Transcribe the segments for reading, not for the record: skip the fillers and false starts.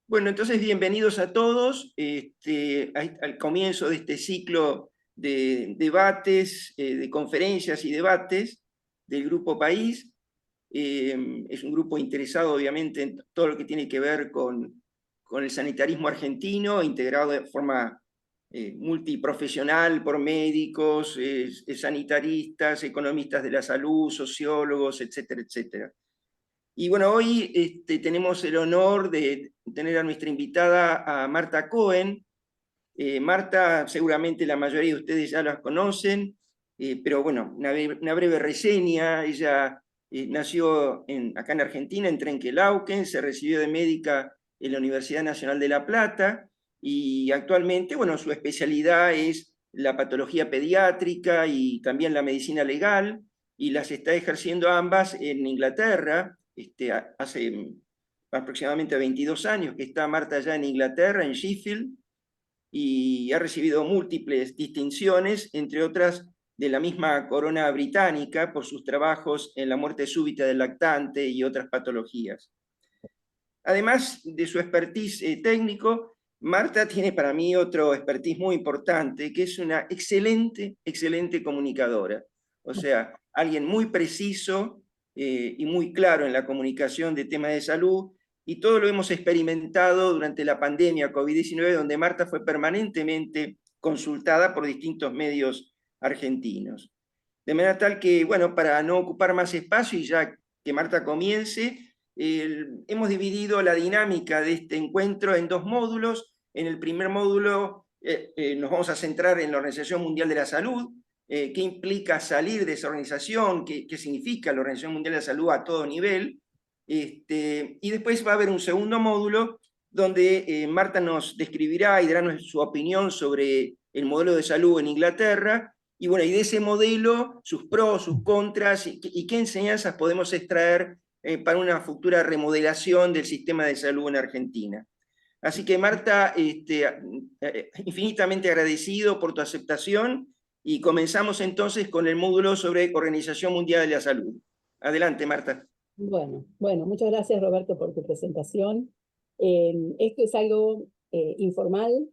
Bueno, entonces bienvenidos a todos al comienzo de este ciclo de debates, de conferencias y debates del Grupo País. Es un grupo interesado obviamente en todo lo que tiene que ver con el sanitarismo argentino, integrado de forma multiprofesional por médicos, sanitaristas, economistas de la salud, sociólogos, etcétera, etcétera. Y bueno, hoy tenemos el honor de tener a nuestra invitada, a Marta Cohen. Marta, seguramente la mayoría de ustedes ya la conocen, pero bueno, una breve reseña. Ella nació acá en Argentina, en Trenquelauquen, se recibió de médica en la Universidad Nacional de La Plata y actualmente, bueno, su especialidad es la patología pediátrica y también la medicina legal, y las está ejerciendo ambas en Inglaterra. Hace aproximadamente 22 años que está Marta ya en Inglaterra, en Sheffield, y ha recibido múltiples distinciones, entre otras de la misma corona británica, por sus trabajos en la muerte súbita del lactante y otras patologías. Además de su expertise técnico, Marta tiene para mí otro expertise muy importante, que es una excelente comunicadora. O sea, alguien muy preciso y muy claro en la comunicación de temas de salud, y todo lo hemos experimentado durante la pandemia COVID-19, donde Marta fue permanentemente consultada por distintos medios argentinos. De manera tal que, bueno, para no ocupar más espacio y ya que Marta comience, hemos dividido la dinámica de este encuentro en dos módulos. En el primer módulo nos vamos a centrar en la Organización Mundial de la Salud, qué implica salir de esa organización, qué significa la Organización Mundial de la Salud a todo nivel. Y después va a haber un segundo módulo donde Marta nos describirá y dará su opinión sobre el modelo de salud en Inglaterra, y bueno, y de ese modelo, sus pros, sus contras, y qué enseñanzas podemos extraer para una futura remodelación del sistema de salud en Argentina. Así que Marta, infinitamente agradecido por tu aceptación, y comenzamos entonces con el módulo sobre Organización Mundial de la Salud. Adelante, Marta. Bueno, muchas gracias Roberto por tu presentación. Esto es algo informal.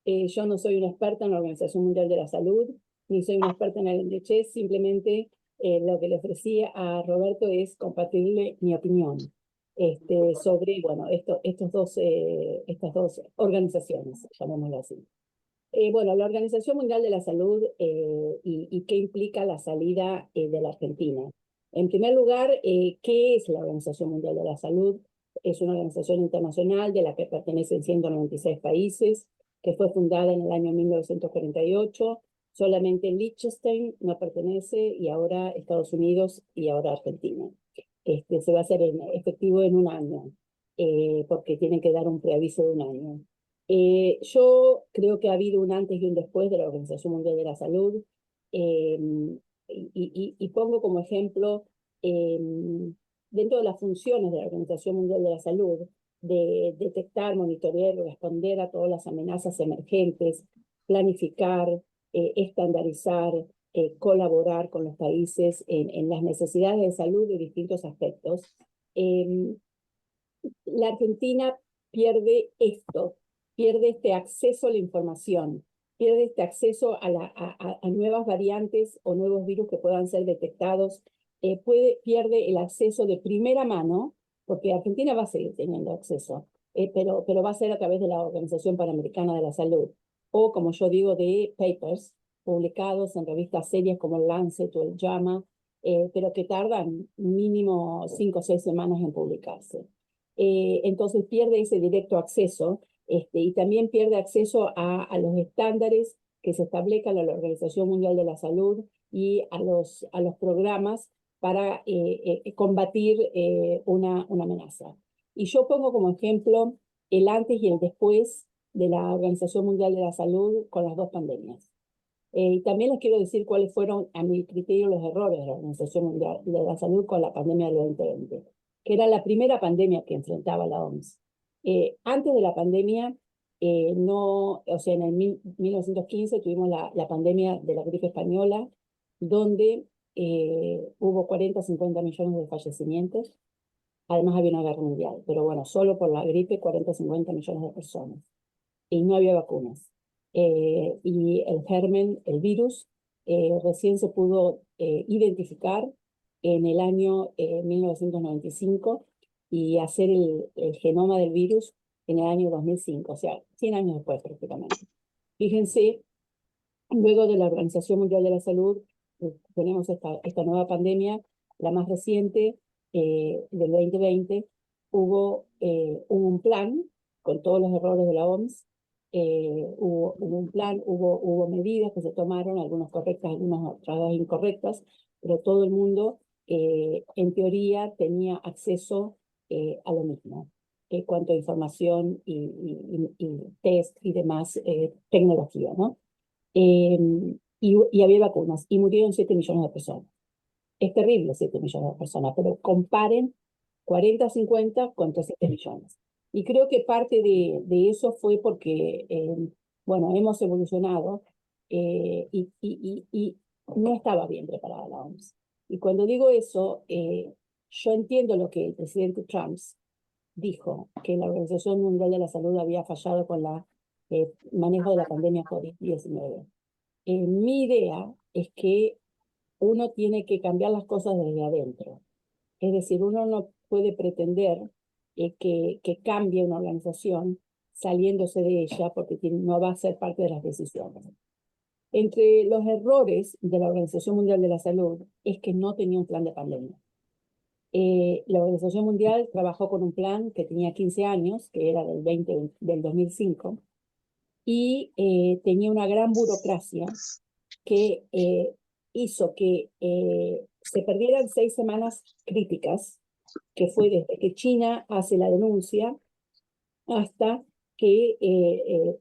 Yo no soy una experta en la Organización Mundial de la Salud, ni soy una experta en el NHS, simplemente lo que le ofrecí a Roberto es compartirle mi opinión sobre, bueno, estas dos organizaciones, llamémoslo así. Bueno, la Organización Mundial de la Salud y qué implica la salida de la Argentina. En primer lugar, ¿qué es la Organización Mundial de la Salud? Es una organización internacional de la que pertenecen 196 países, que fue fundada en el año 1948. Solamente Liechtenstein no pertenece, y ahora Estados Unidos y ahora Argentina. Se va a hacer efectivo en un año, porque tienen que dar un preaviso de un año. Yo creo que ha habido un antes y un después de la Organización Mundial de la Salud, eh, y pongo como ejemplo, eh, dentro de las funciones de la Organización Mundial de la Salud, de detectar, monitorear y responder a todas las amenazas emergentes, planificar, estandarizar, colaborar con los países en las necesidades de salud de distintos aspectos. Eh, la Argentina pierde esto, pierde este acceso a la información, pierde este acceso a nuevas variantes o nuevos virus que puedan ser detectados, pierde el acceso de primera mano, porque Argentina va a seguir teniendo acceso, pero va a ser a través de la Organización Panamericana de la Salud, o como yo digo, de papers publicados en revistas serias como el Lancet o el JAMA, pero que tardan mínimo 5 o 6 semanas en publicarse. Entonces pierde ese directo acceso, y también pierde acceso a los estándares que se establezcan a la Organización Mundial de la Salud y a los programas para combatir una amenaza. Y yo pongo como ejemplo el antes y el después de la Organización Mundial de la Salud con las dos pandemias. Y también les quiero decir cuáles fueron, a mi criterio, los errores de la Organización Mundial de la Salud con la pandemia del 2020, que era la primera pandemia que enfrentaba la OMS. Antes de la pandemia, no, o sea, en el 1915 tuvimos la pandemia de la gripe española, donde hubo 40 o 50 millones de fallecimientos. Además había una guerra mundial, pero bueno, solo por la gripe 40 o 50 millones de personas. Y no había vacunas. Y el germen, el virus, recién se pudo identificar en el año 1995 y hacer el genoma del virus en el año 2005, o sea, 100 años después prácticamente. Fíjense, luego de la Organización Mundial de la Salud, tenemos esta nueva pandemia, la más reciente del 2020, hubo un plan con todos los errores de la OMS, hubo un plan, hubo medidas que se tomaron, algunas correctas, algunas otras incorrectas, pero todo el mundo, en teoría, tenía acceso a lo mismo, cuanto a información y test y demás tecnología, ¿no? Y había vacunas, y murieron 7 millones de personas. Es terrible 7 millones de personas, pero comparen 40-50 contra 7 millones. Y creo que parte de eso fue porque, bueno, hemos evolucionado y no estaba bien preparada la OMS. Y cuando digo eso, yo entiendo lo que el presidente Trump dijo, que la Organización Mundial de la Salud había fallado con el manejo de la pandemia COVID-19. Mi idea es que uno tiene que cambiar las cosas desde adentro. Es decir, uno no puede pretender que cambie una organización saliéndose de ella porque no va a ser parte de las decisiones. Entre los errores de la Organización Mundial de la Salud es que no tenía un plan de pandemia. La Organización Mundial trabajó con un plan que tenía 15 años, que era del 2005, y tenía una gran burocracia que hizo que se perdieran 6 semanas críticas, que fue desde que China hace la denuncia hasta que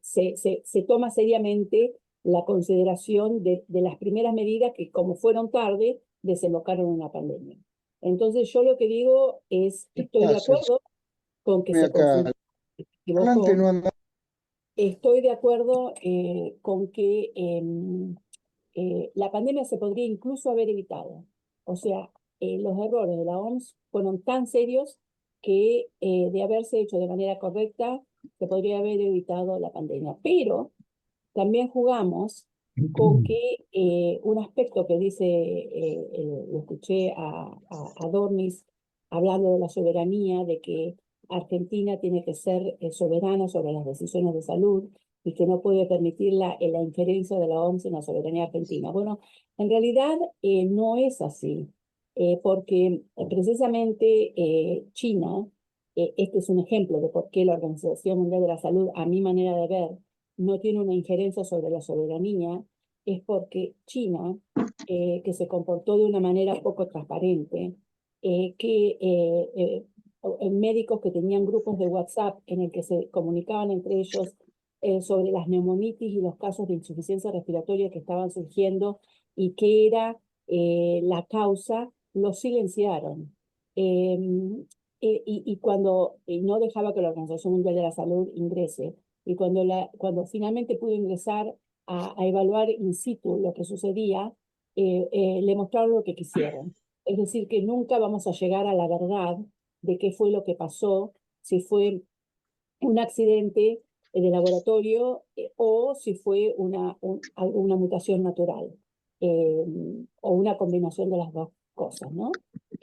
se toma seriamente la consideración de las primeras medidas que, como fueron tarde, desembocaron en una pandemia. Entonces yo lo que digo es, estoy de Gracias. acuerdo con que Estoy se acá. confundió, se Adelante, equivocó. no anda. Estoy de acuerdo con que la pandemia se podría incluso haber evitado. O sea, los errores de la OMS fueron tan serios que de haberse hecho de manera correcta, se podría haber evitado la pandemia. Pero también jugamos con que un aspecto que dice, lo escuché a Dornis hablando de la soberanía, de que Argentina tiene que ser soberana sobre las decisiones de salud y que no puede permitir la injerencia de la OMS en la soberanía argentina. Bueno, en realidad no es así, porque precisamente China, este es un ejemplo de por qué la Organización Mundial de la Salud, a mi manera de ver, no tiene una injerencia sobre la soberanía, es porque China, que se comportó de una manera poco transparente, médicos que tenían grupos de WhatsApp en el que se comunicaban entre ellos sobre las neumonitis y los casos de insuficiencia respiratoria que estaban surgiendo y qué era la causa, los silenciaron. Y cuando no dejaba que la Organización Mundial de la Salud ingrese, y cuando finalmente pudo ingresar a evaluar in situ lo que sucedía, le mostraron lo que quisieron. Es decir, que nunca vamos a llegar a la verdad de qué fue lo que pasó, si fue un accidente de laboratorio o si fue alguna mutación natural eh, o una combinación de las dos cosas, ¿no?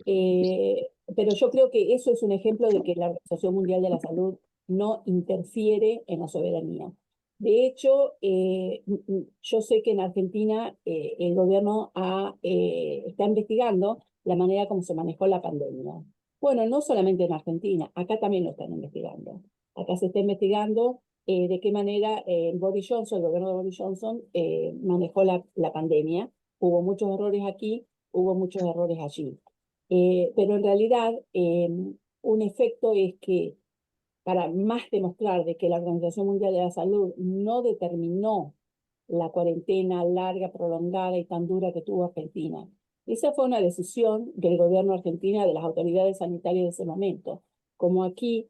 Pero yo creo que eso es un ejemplo de que la Organización Mundial de la Salud no interfiere en la soberanía. De hecho, yo sé que en Argentina el gobierno está investigando la manera como se manejó la pandemia. Bueno, no solamente en Argentina, acá también lo están investigando. Acá se está investigando de qué manera Boris Johnson, el gobierno de Boris Johnson, manejó la pandemia. Hubo muchos errores aquí, hubo muchos errores allí. Pero en realidad, un efecto es que para más demostrar de que la Organización Mundial de la Salud no determinó la cuarentena larga, prolongada y tan dura que tuvo Argentina. Esa fue una decisión del gobierno argentino, de las autoridades sanitarias de ese momento. Como aquí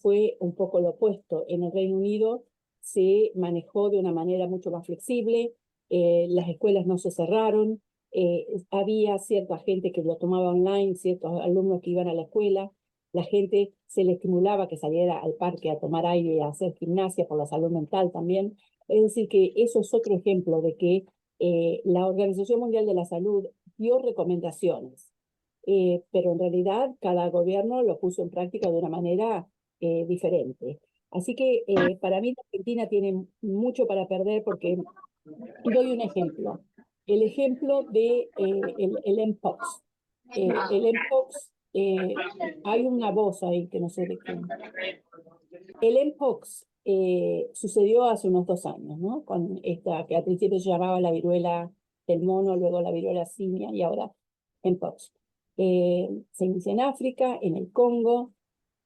fue un poco lo opuesto. En el Reino Unido se manejó de una manera mucho más flexible, las escuelas no se cerraron, había cierta gente que lo tomaba online, ciertos alumnos que iban a la escuela, la gente se le estimulaba que saliera al parque a tomar aire y a hacer gimnasia por la salud mental también. Es decir, que eso es otro ejemplo de que la Organización Mundial de la Salud dio recomendaciones, pero en realidad cada gobierno lo puso en práctica de una manera diferente. Así que para mí la Argentina tiene mucho para perder porque doy un ejemplo. El ejemplo de el Mpox. El Mpox, hay una voz ahí que no sé de quién. El Mpox sucedió hace unos 2 años, ¿no? Con esta que al principio se llamaba la viruela del mono, luego la viruela simia y ahora Mpox. Se inicia en África, en el Congo,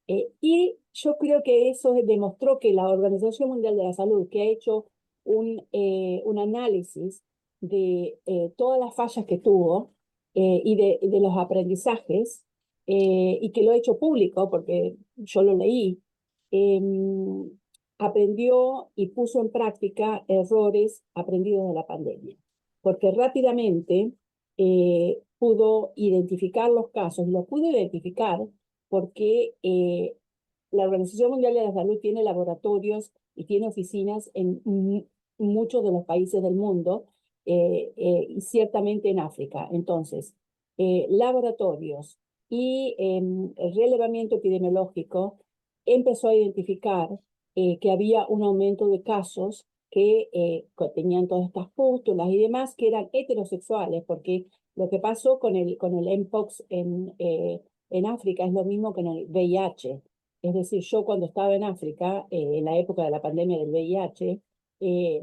y yo creo que eso demostró que la Organización Mundial de la Salud, que ha hecho un análisis de todas las fallas que tuvo y de los aprendizajes, y que lo ha hecho público, porque yo lo leí, eh, aprendió y puso en práctica errores aprendidos de la pandemia, porque rápidamente pudo identificar los casos, y los pudo identificar porque la Organización Mundial de la Salud tiene laboratorios y tiene oficinas en muchos de los países del mundo, y ciertamente en África. Entonces, laboratorios y el relevamiento epidemiológico empezó a identificar que había un aumento de casos que tenían todas estas pústulas y demás, que eran heterosexuales, porque lo que pasó con el Mpox en África es lo mismo que en el VIH. Es decir, yo cuando estaba en África, en la época de la pandemia del VIH,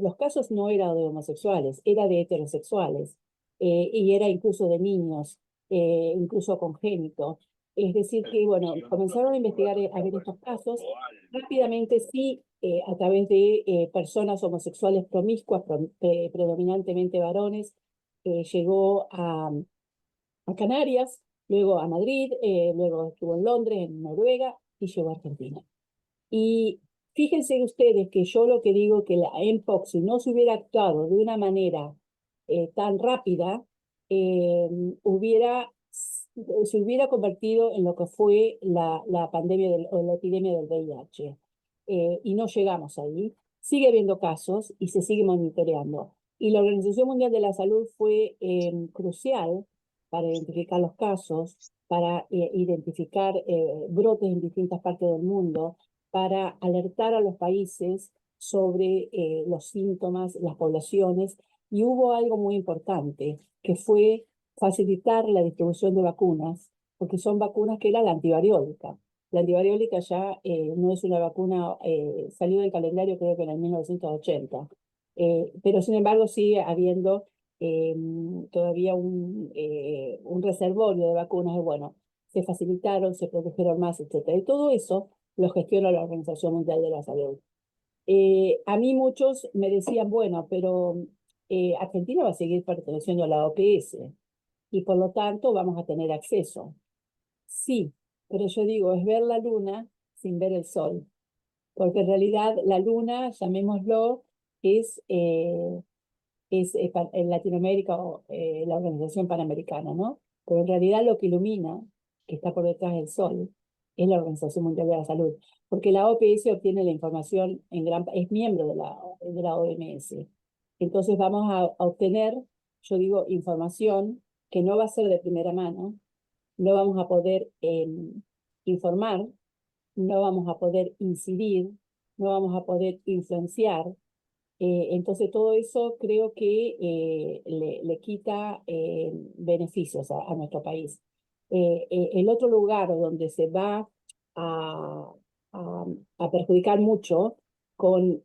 los casos no eran de homosexuales, era de heterosexuales, y era incluso de niños, incluso congénitos. Es decir, que bueno, comenzaron a investigar, a ver estos casos. Rápidamente sí, a través de personas homosexuales promiscuas, predominantemente varones, llegó a Canarias, luego a Madrid, luego estuvo en Londres, en Noruega, y llegó a Argentina. Y fíjense ustedes que yo lo que digo que la Mpox, si no se hubiera actuado de una manera tan rápida, eh, se hubiera convertido en lo que fue la pandemia o la epidemia del VIH. Y no llegamos ahí. Sigue habiendo casos y se sigue monitoreando. Y la Organización Mundial de la Salud fue crucial para identificar los casos, para identificar brotes en distintas partes del mundo, para alertar a los países sobre los síntomas, las poblaciones, y hubo algo muy importante, que fue facilitar la distribución de vacunas, porque son vacunas que era la antivariólica. La antivariólica ya no es una vacuna, salió del calendario creo que en el 1980, pero sin embargo sigue habiendo eh, todavía un reservorio de vacunas, y bueno, se facilitaron, se produjeron más, etcétera. Y todo eso lo gestiona la Organización Mundial de la Salud. A mí muchos me decían, bueno, pero Argentina va a seguir perteneciendo a la OPS y por lo tanto vamos a tener acceso. Sí, pero yo digo, es ver la luna sin ver el sol, porque en realidad la luna, llamémoslo, es, en Latinoamérica o la Organización Panamericana, ¿no? Pero en realidad lo que ilumina, que está por detrás del sol, es la Organización Mundial de la Salud, porque la OPS obtiene la información, es miembro de la OMS. Entonces vamos a obtener, yo digo, información que no va a ser de primera mano, no vamos a poder informar, no vamos a poder incidir, no vamos a poder influenciar. Entonces todo eso creo que le quita beneficios a nuestro país. El otro lugar donde se va a, a, a perjudicar mucho con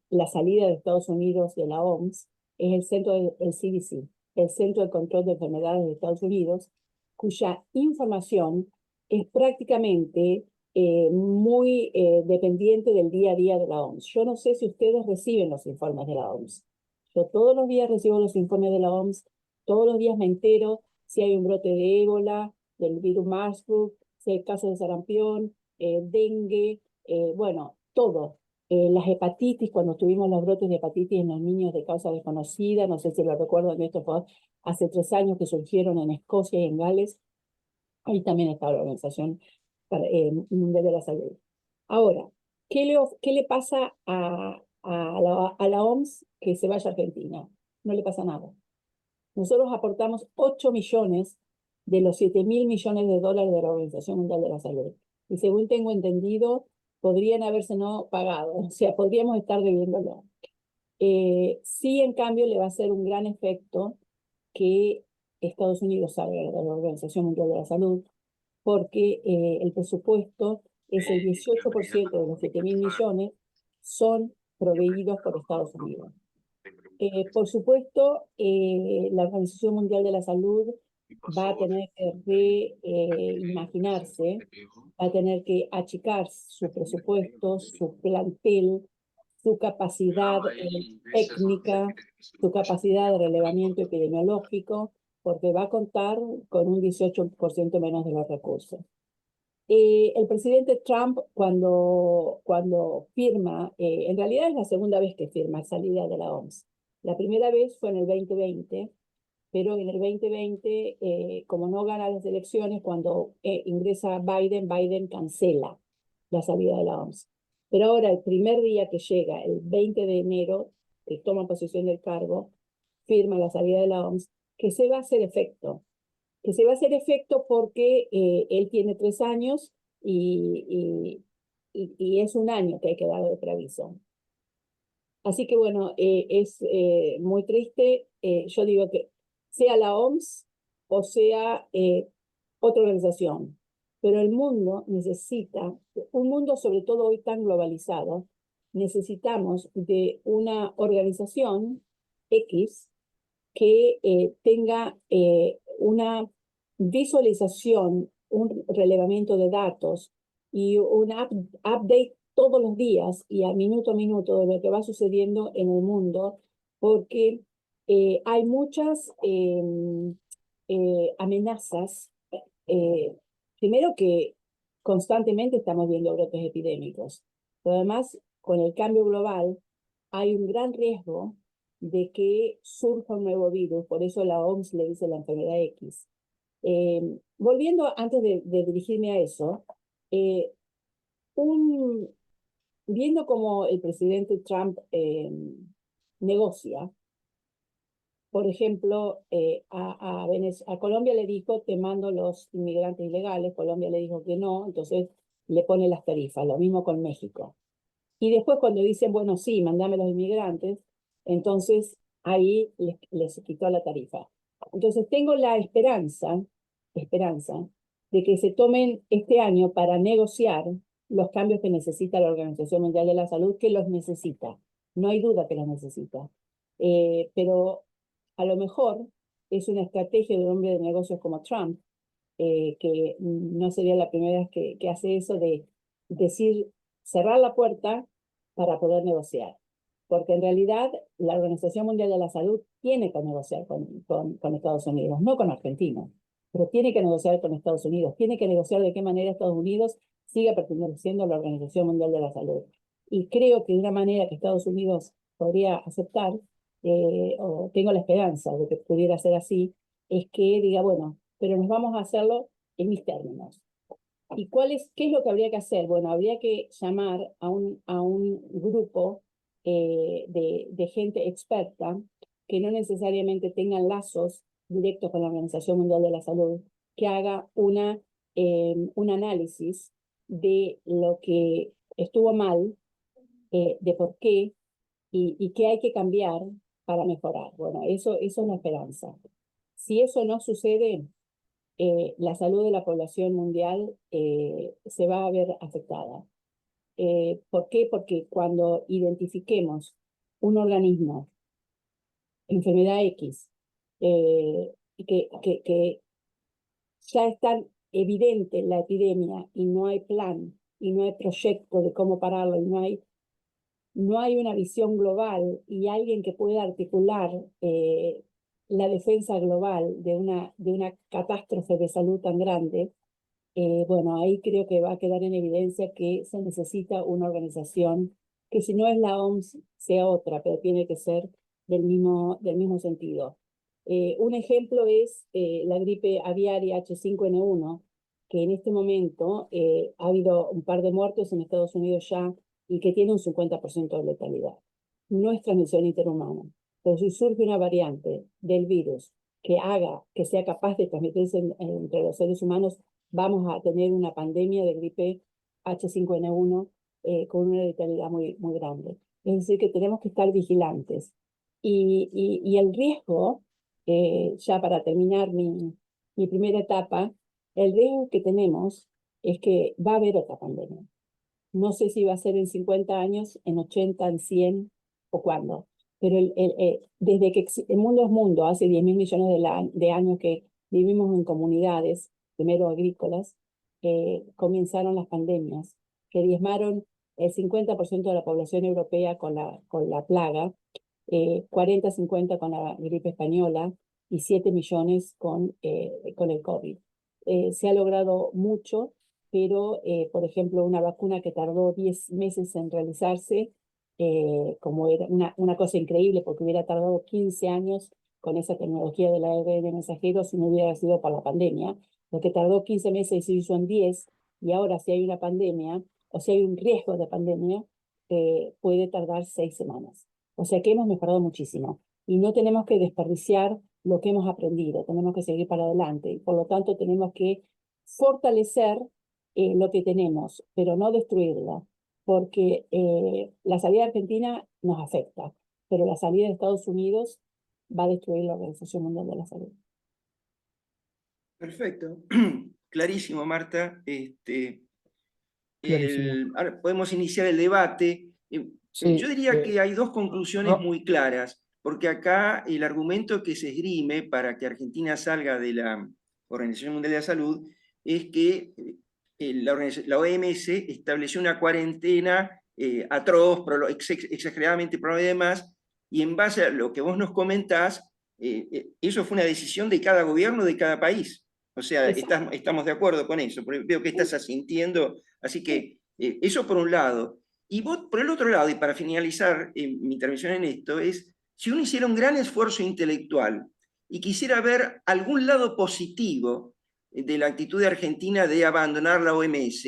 la salida de Estados Unidos de la OMS es el centro del CDC, el Centro de Control de Enfermedades de Estados Unidos, cuya información es prácticamente muy dependiente del día a día de la OMS. Yo no sé si ustedes reciben los informes de la OMS. Yo todos los días recibo los informes de la OMS, todos los días me entero si hay un brote de ébola, del virus Marburg, si hay casos de sarampión, dengue, bueno, todo. Las hepatitis, cuando tuvimos los brotes de hepatitis en los niños de causa desconocida, no sé si lo recuerdan, esto fue hace 3 años que surgieron en Escocia y en Gales, ahí también está la Organización Mundial de la Salud. Ahora, ¿qué le pasa a la OMS que se vaya a Argentina? No le pasa nada. Nosotros aportamos 8 millones de los 7.000 millones de dólares de la Organización Mundial de la Salud. Y según tengo entendido, podrían haberse no pagado, o sea, podríamos estar debiéndolo. Sí, en cambio, le va a hacer un gran efecto que Estados Unidos salga de la Organización Mundial de la Salud, porque el presupuesto es el 18% de los 7.000 millones son proveídos por Estados Unidos. Por supuesto, la Organización Mundial de la Salud va a tener que imaginarse, va a tener que achicar su presupuesto, su plantel, su capacidad técnica, su capacidad de relevamiento epidemiológico, porque va a contar con un 18% menos de los recursos. El presidente Trump, cuando firma, en realidad es la segunda vez que firma salida de la OMS. La primera vez fue en el 2020, pero en el 2020, como no gana las elecciones, cuando ingresa Biden, Biden cancela la salida de la OMS. Pero ahora, el primer día que llega, el 20 de enero, que toma posesión del cargo, firma la salida de la OMS, que se va a hacer efecto. Que se va a hacer efecto porque él tiene 3 años y es un año que hay que dar de preaviso. Así que bueno, es muy triste. Yo digo que sea la OMS o sea otra organización, pero el mundo necesita, un mundo sobre todo hoy tan globalizado, necesitamos de una organización X que tenga una visualización, un relevamiento de datos y un update todos los días y a minuto de lo que va sucediendo en el mundo, porque hay muchas amenazas. Primero que constantemente estamos viendo brotes epidémicos, pero además con el cambio global hay un gran riesgo de que surja un nuevo virus, por eso la OMS le dice la enfermedad X. Volviendo, antes de dirigirme a eso, un, viendo cómo el presidente Trump negocia, por ejemplo, a Colombia le dijo, te mando los inmigrantes ilegales, Colombia le dijo que no, entonces le pone las tarifas, lo mismo con México. Y después cuando dicen, bueno, sí, mandame los inmigrantes, entonces ahí les quitó la tarifa. Entonces tengo la esperanza de que se tomen este año para negociar los cambios que necesita la Organización Mundial de la Salud, que los necesita. No hay duda que los necesita. Pero a lo mejor es una estrategia de un hombre de negocios como Trump, que no sería la primera vez que hace eso de decir, cerrar la puerta para poder negociar. Porque en realidad la Organización Mundial de la Salud tiene que negociar con Estados Unidos, no con Argentina, pero tiene que negociar con Estados Unidos, tiene que negociar de qué manera Estados Unidos siga perteneciendo a la Organización Mundial de la Salud. Y creo que de una manera que Estados Unidos podría aceptar, o tengo la esperanza de que pudiera ser así, es que diga, bueno, pero nos vamos a hacerlo en mis términos. ¿Y qué es lo que habría que hacer? Bueno, habría que llamar a un grupo de gente experta que no necesariamente tengan lazos directos con la Organización Mundial de la Salud, que haga un análisis de lo que estuvo mal, de por qué y qué hay que cambiar para mejorar. Bueno, eso es una esperanza. Si eso no sucede, la salud de la población mundial se va a ver afectada. ¿Por qué? Porque cuando identifiquemos un organismo, enfermedad X, que ya es tan evidente la epidemia y no hay plan y no hay proyecto de cómo pararlo y no hay una visión global y alguien que pueda articular la defensa global de una catástrofe de salud tan grande, bueno, ahí creo que va a quedar en evidencia que se necesita una organización que si no es la OMS, sea otra, pero tiene que ser del mismo sentido. Un ejemplo es la gripe aviaria H5N1, que en este momento ha habido un par de muertos en Estados Unidos ya y que tiene un 50% de letalidad. No es transmisión interhumana, pero si surge una variante del virus que sea capaz de transmitirse entre los seres humanos, vamos a tener una pandemia de gripe H5N1 con una letalidad muy, muy grande. Es decir, que tenemos que estar vigilantes. Y el riesgo, ya para terminar mi primera etapa, el riesgo que tenemos es que va a haber otra pandemia. No sé si va a ser en 50 años, en 80, en 100 o cuándo. Pero desde que el mundo es mundo, hace 10.000 millones de años que vivimos en comunidades, primero agrícolas, comenzaron las pandemias, que diezmaron el 50% de la población europea con la plaga, 40-50 con la gripe española y 7 millones con el COVID. Se ha logrado mucho, pero, por ejemplo, una vacuna que tardó 10 meses en realizarse, como era una cosa increíble, porque hubiera tardado 15 años con esa tecnología del ARN mensajero si no hubiera sido por la pandemia. Lo que tardó 15 meses y se hizo en 10, y ahora si hay una pandemia, o si hay un riesgo de pandemia, puede tardar 6 semanas. O sea que hemos mejorado muchísimo y no tenemos que desperdiciar lo que hemos aprendido, tenemos que seguir para adelante y por lo tanto tenemos que fortalecer lo que tenemos, pero no destruirla, porque la salida de Argentina nos afecta, pero la salida de Estados Unidos va a destruir la Organización Mundial de la Salud. Perfecto. Clarísimo, Marta. Clarísimo. Ahora podemos iniciar el debate. Sí, Yo diría que hay dos conclusiones no, muy claras, porque acá el argumento que se esgrime para que Argentina salga de la Organización Mundial de la Salud es que la OMS estableció una cuarentena atroz, exageradamente problemas, y en base a lo que vos nos comentás, eso fue una decisión de cada gobierno de cada país. O sea, estamos de acuerdo con eso, porque veo que estás asintiendo. Así que eso por un lado. Y vos, por el otro lado, y para finalizar mi intervención en esto, es si uno hiciera un gran esfuerzo intelectual y quisiera ver algún lado positivo de la actitud de Argentina de abandonar la OMS,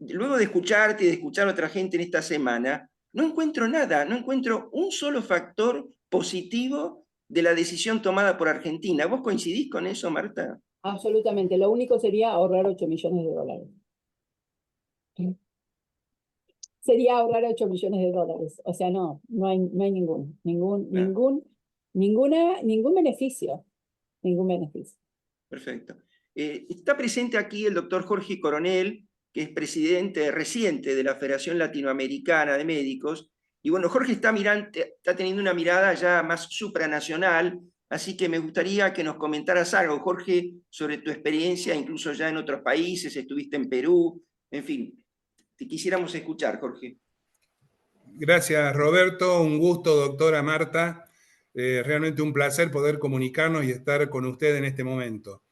luego de escucharte y de escuchar a otra gente en esta semana, no encuentro nada, no encuentro un solo factor positivo de la decisión tomada por Argentina. ¿Vos coincidís con eso, Marta? Absolutamente, lo único sería ahorrar 8 millones de dólares. Sería ahorrar 8 millones de dólares. O sea, no hay Ah, ningún beneficio. Ningún beneficio. perfecto. Está presente aquí el doctor Jorge Coronel, que es presidente reciente de la Federación Latinoamericana de Médicos. Y bueno, Jorge está teniendo una mirada ya más supranacional, así que me gustaría que nos comentaras algo, Jorge, sobre tu experiencia, incluso ya en otros países, estuviste en Perú, en fin, te quisiéramos escuchar, Jorge. gracias Roberto, un gusto, doctora Marta. Realmente un placer poder comunicarnos y estar con usted en este momento.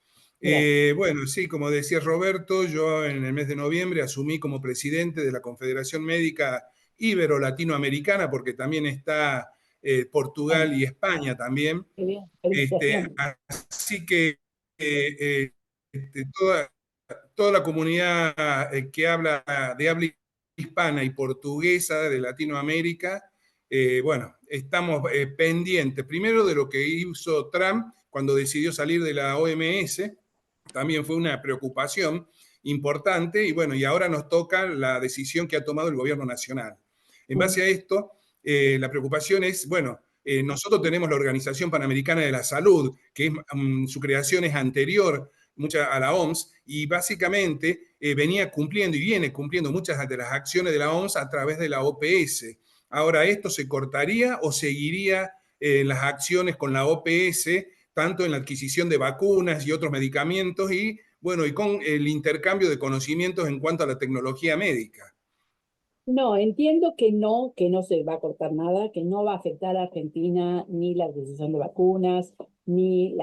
Bueno, sí, como decía Roberto, yo en el mes de noviembre asumí como presidente de la Confederación Médica Ibero-Latinoamericana, porque también está Portugal y España también. Qué bien, felicitaciones. Así que eh, toda, toda la comunidad que habla de habla hispana y portuguesa de Latinoamérica, bueno, estamos pendientes primero de lo que hizo Trump cuando decidió salir de la OMS, también fue una preocupación importante y bueno, y ahora nos toca la decisión que ha tomado el gobierno nacional. En base a esto, la preocupación es, bueno, nosotros tenemos la Organización Panamericana de la Salud, que es, su creación es anterior a la OMS, y básicamente venía cumpliendo y viene cumpliendo muchas de las acciones de la OMS a través de la OPS. Ahora, ¿esto se cortaría o seguiría las acciones con la OPS, tanto en la adquisición de vacunas y otros medicamentos, y bueno, y con el intercambio de conocimientos en cuanto a la tecnología médica? No, entiendo que no se va a cortar nada, que no va a afectar a Argentina ni la adquisición de vacunas, ni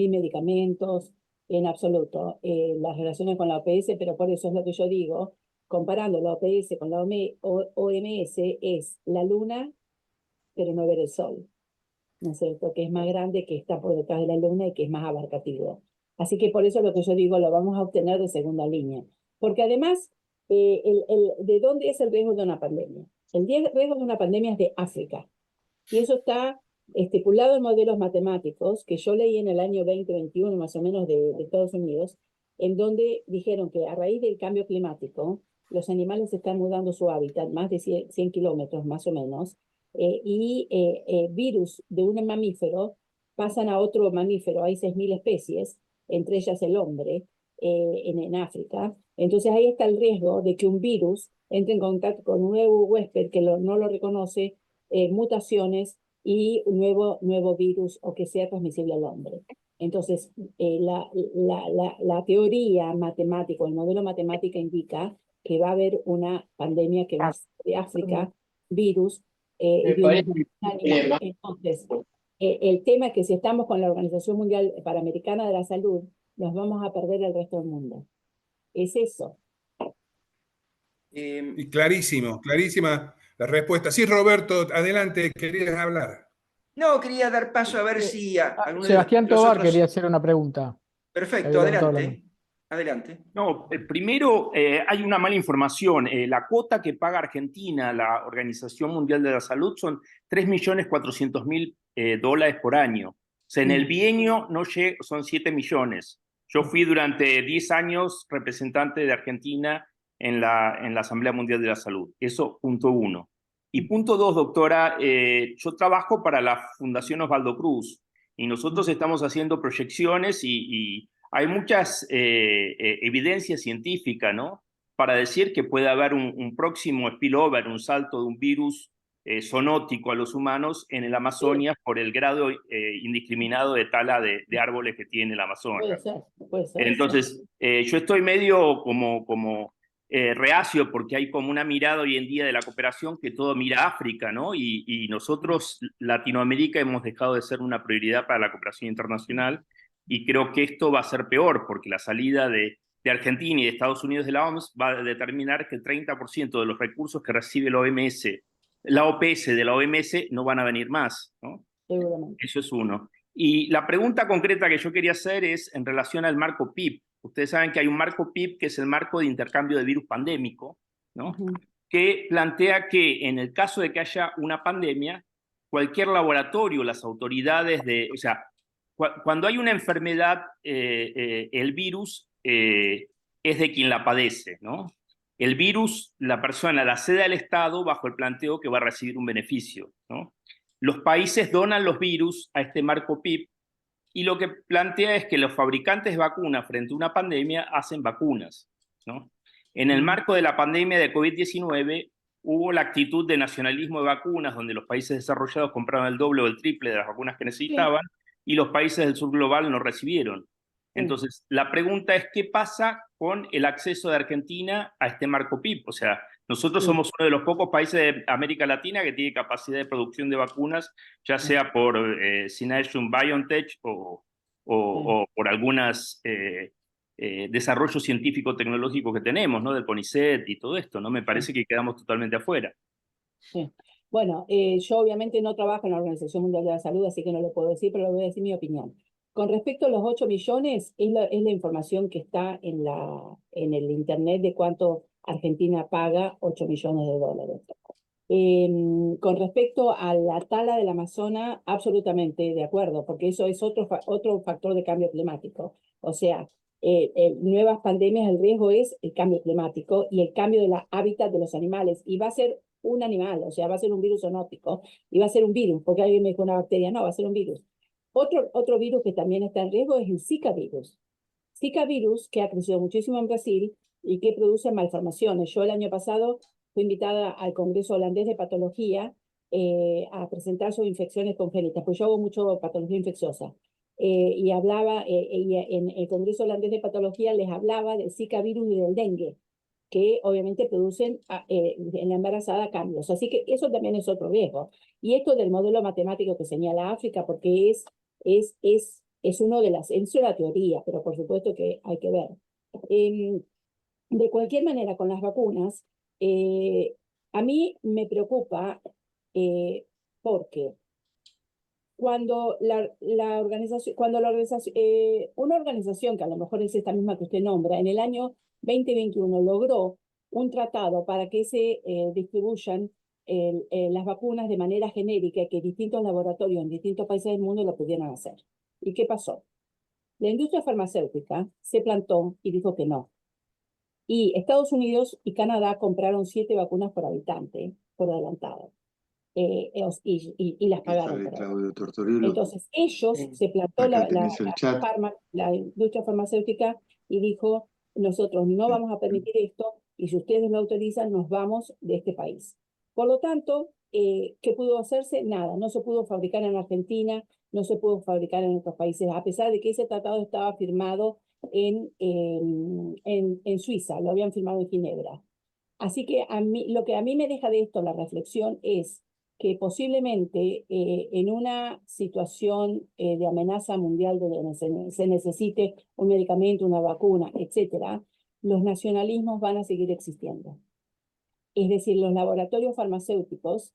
medicamentos, en absoluto. Las relaciones con la OPS, pero por eso es lo que yo digo, comparando la OPS con la OMS, es la luna, pero no ver el sol, ¿no es cierto? Que es más grande, que está por detrás de la luna y que es más abarcativo. Así que por eso lo que yo digo, lo vamos a obtener de segunda línea. Porque además, ¿de dónde es el riesgo de una pandemia? El riesgo de una pandemia es de África. Y eso está estipulado en modelos matemáticos que yo leí en el año 2021, más o menos, de Estados Unidos, en donde dijeron que a raíz del cambio climático, los animales están mudando su hábitat más de 100 kilómetros, más o menos, virus de un mamífero pasan a otro mamífero. Hay 6.000 especies, entre ellas el hombre, en África. Entonces ahí está el riesgo de que un virus entre en contacto con un nuevo huésped que no lo reconoce, mutaciones y un nuevo virus o que sea transmisible al hombre. Entonces, la teoría matemática, el modelo matemático indica que va a haber una pandemia que va a ser de África, virus, de un animal. Entonces, el tema es que si estamos con la Organización Mundial Panamericana de la Salud, nos vamos a perder el resto del mundo. Es eso. Y clarísima la respuesta. Sí, Roberto, adelante, querías hablar. No, quería dar paso a ver si alguno de Sebastián los Tobar quería otros... hacer una pregunta. Perfecto, Había levantado la mano. adelante. Adelante. No, primero hay una mala información. La cuota que paga Argentina, la Organización Mundial de la Salud, son 3.400.000 dólares por año. O sea, en el bienio no son 7 millones. Yo fui durante 10 años representante de Argentina en la Asamblea Mundial de la Salud. Eso, punto uno. Y punto dos, doctora, yo trabajo para la Fundación Osvaldo Cruz y nosotros estamos haciendo proyecciones y hay muchas evidencias científicas, ¿no? Para decir que puede haber un próximo spillover, un salto de un virus zoonótico a los humanos en el Amazonas por el grado indiscriminado de tala de árboles que tiene el Amazonas. Puede ser. Entonces, yo estoy medio como reacio porque hay como una mirada hoy en día de la cooperación que todo mira a África, ¿no? Y nosotros, Latinoamérica, hemos dejado de ser una prioridad para la cooperación internacional y creo que esto va a ser peor porque la salida de Argentina y de Estados Unidos de la OMS va a determinar que el 30% de los recursos que recibe la OPS de la OMS no van a venir más, ¿no? Seguramente. Eso es uno. Y la pregunta concreta que yo quería hacer es en relación al marco PIP. Ustedes saben que hay un marco PIP que es el marco de intercambio de virus pandémico, ¿no? Que plantea que en el caso de que haya una pandemia, cualquier laboratorio, las autoridades o sea, cuando hay una enfermedad, el virus es de quien la padece, ¿no? El virus, la persona la cede al Estado bajo el planteo que va a recibir un beneficio, ¿no? Los países donan los virus a este marco PIP y lo que plantea es que los fabricantes de vacunas frente a una pandemia hacen vacunas, ¿no? En el marco de la pandemia de COVID-19 hubo la actitud de nacionalismo de vacunas donde los países desarrollados compraron el doble o el triple de las vacunas que necesitaban y los países del sur global no recibieron. Entonces, la pregunta es, ¿qué pasa con el acceso de Argentina a este marco PIP? O sea, nosotros somos uno de los pocos países de América Latina que tiene capacidad de producción de vacunas, ya sea por Synergium BioNTech o por algunos desarrollos científico-tecnológicos que tenemos, ¿no? Del CONICET y todo esto, ¿no? Me parece que quedamos totalmente afuera. Sí. Bueno, yo obviamente no trabajo en la Organización Mundial de la Salud, así que no lo puedo decir, pero le voy a decir mi opinión. Con respecto a los 8 millones, es la información que está en el Internet de cuánto Argentina paga 8 millones de dólares. Con respecto a la tala del Amazonas, absolutamente de acuerdo, porque eso es otro factor de cambio climático. O sea, nuevas pandemias, el riesgo es el cambio climático y el cambio de la hábitat de los animales. Y va a ser un animal, o sea, va a ser un virus zoonótico y va a ser un virus, porque alguien me dijo una bacteria, no, va a ser un virus. Otro virus que también está en riesgo es el Zika virus. Zika virus, que ha crecido muchísimo en Brasil y que produce malformaciones. Yo el año pasado fui invitada al Congreso Holandés de Patología a presentar sus infecciones congénitas, pues yo hago mucho patología infecciosa. Y en el Congreso Holandés de Patología les hablaba del Zika virus y del dengue, que obviamente producen en la embarazada cambios. Así que eso también es otro riesgo. Y esto del modelo matemático que señala África, porque es una teoría, pero por supuesto que hay que ver. De cualquier manera, con las vacunas, a mí me preocupa porque cuando una organización que a lo mejor es esta misma que usted nombra, en el año 2021 logró un tratado para que se distribuyan las vacunas de manera genérica y que distintos laboratorios en distintos países del mundo lo pudieran hacer. ¿Y qué pasó? La industria farmacéutica se plantó y dijo que no. Y Estados Unidos y Canadá compraron 7 vacunas por habitante, por adelantado. Y las pagaron por adelantado. Entonces, ellos se plantó la industria farmacéutica y dijo, nosotros no vamos a permitir esto, y si ustedes lo autorizan, nos vamos de este país. Por lo tanto, ¿qué pudo hacerse? Nada, no se pudo fabricar en Argentina, no se pudo fabricar en otros países, a pesar de que ese tratado estaba firmado en Suiza, lo habían firmado en Ginebra. Así que lo que a mí me deja de esto la reflexión es que posiblemente en una situación de amenaza mundial donde se necesite un medicamento, una vacuna, etcétera, los nacionalismos van a seguir existiendo. Es decir, los laboratorios farmacéuticos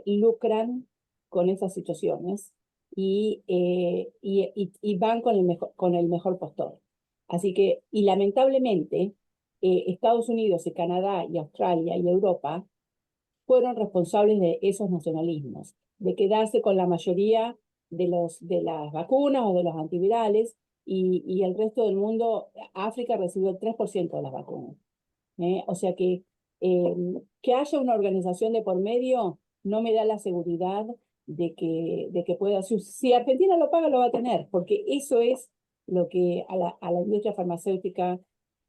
lucran con esas situaciones y van con el mejor postor. Así que, y lamentablemente, Estados Unidos y Canadá y Australia y Europa fueron responsables de esos nacionalismos, de quedarse con la mayoría de las vacunas o de los antivirales, y el resto del mundo, África recibió el 3% de las vacunas. O sea que haya una organización de por medio no me da la seguridad de que pueda. Si Argentina lo paga, lo va a tener, porque eso es lo que a la industria farmacéutica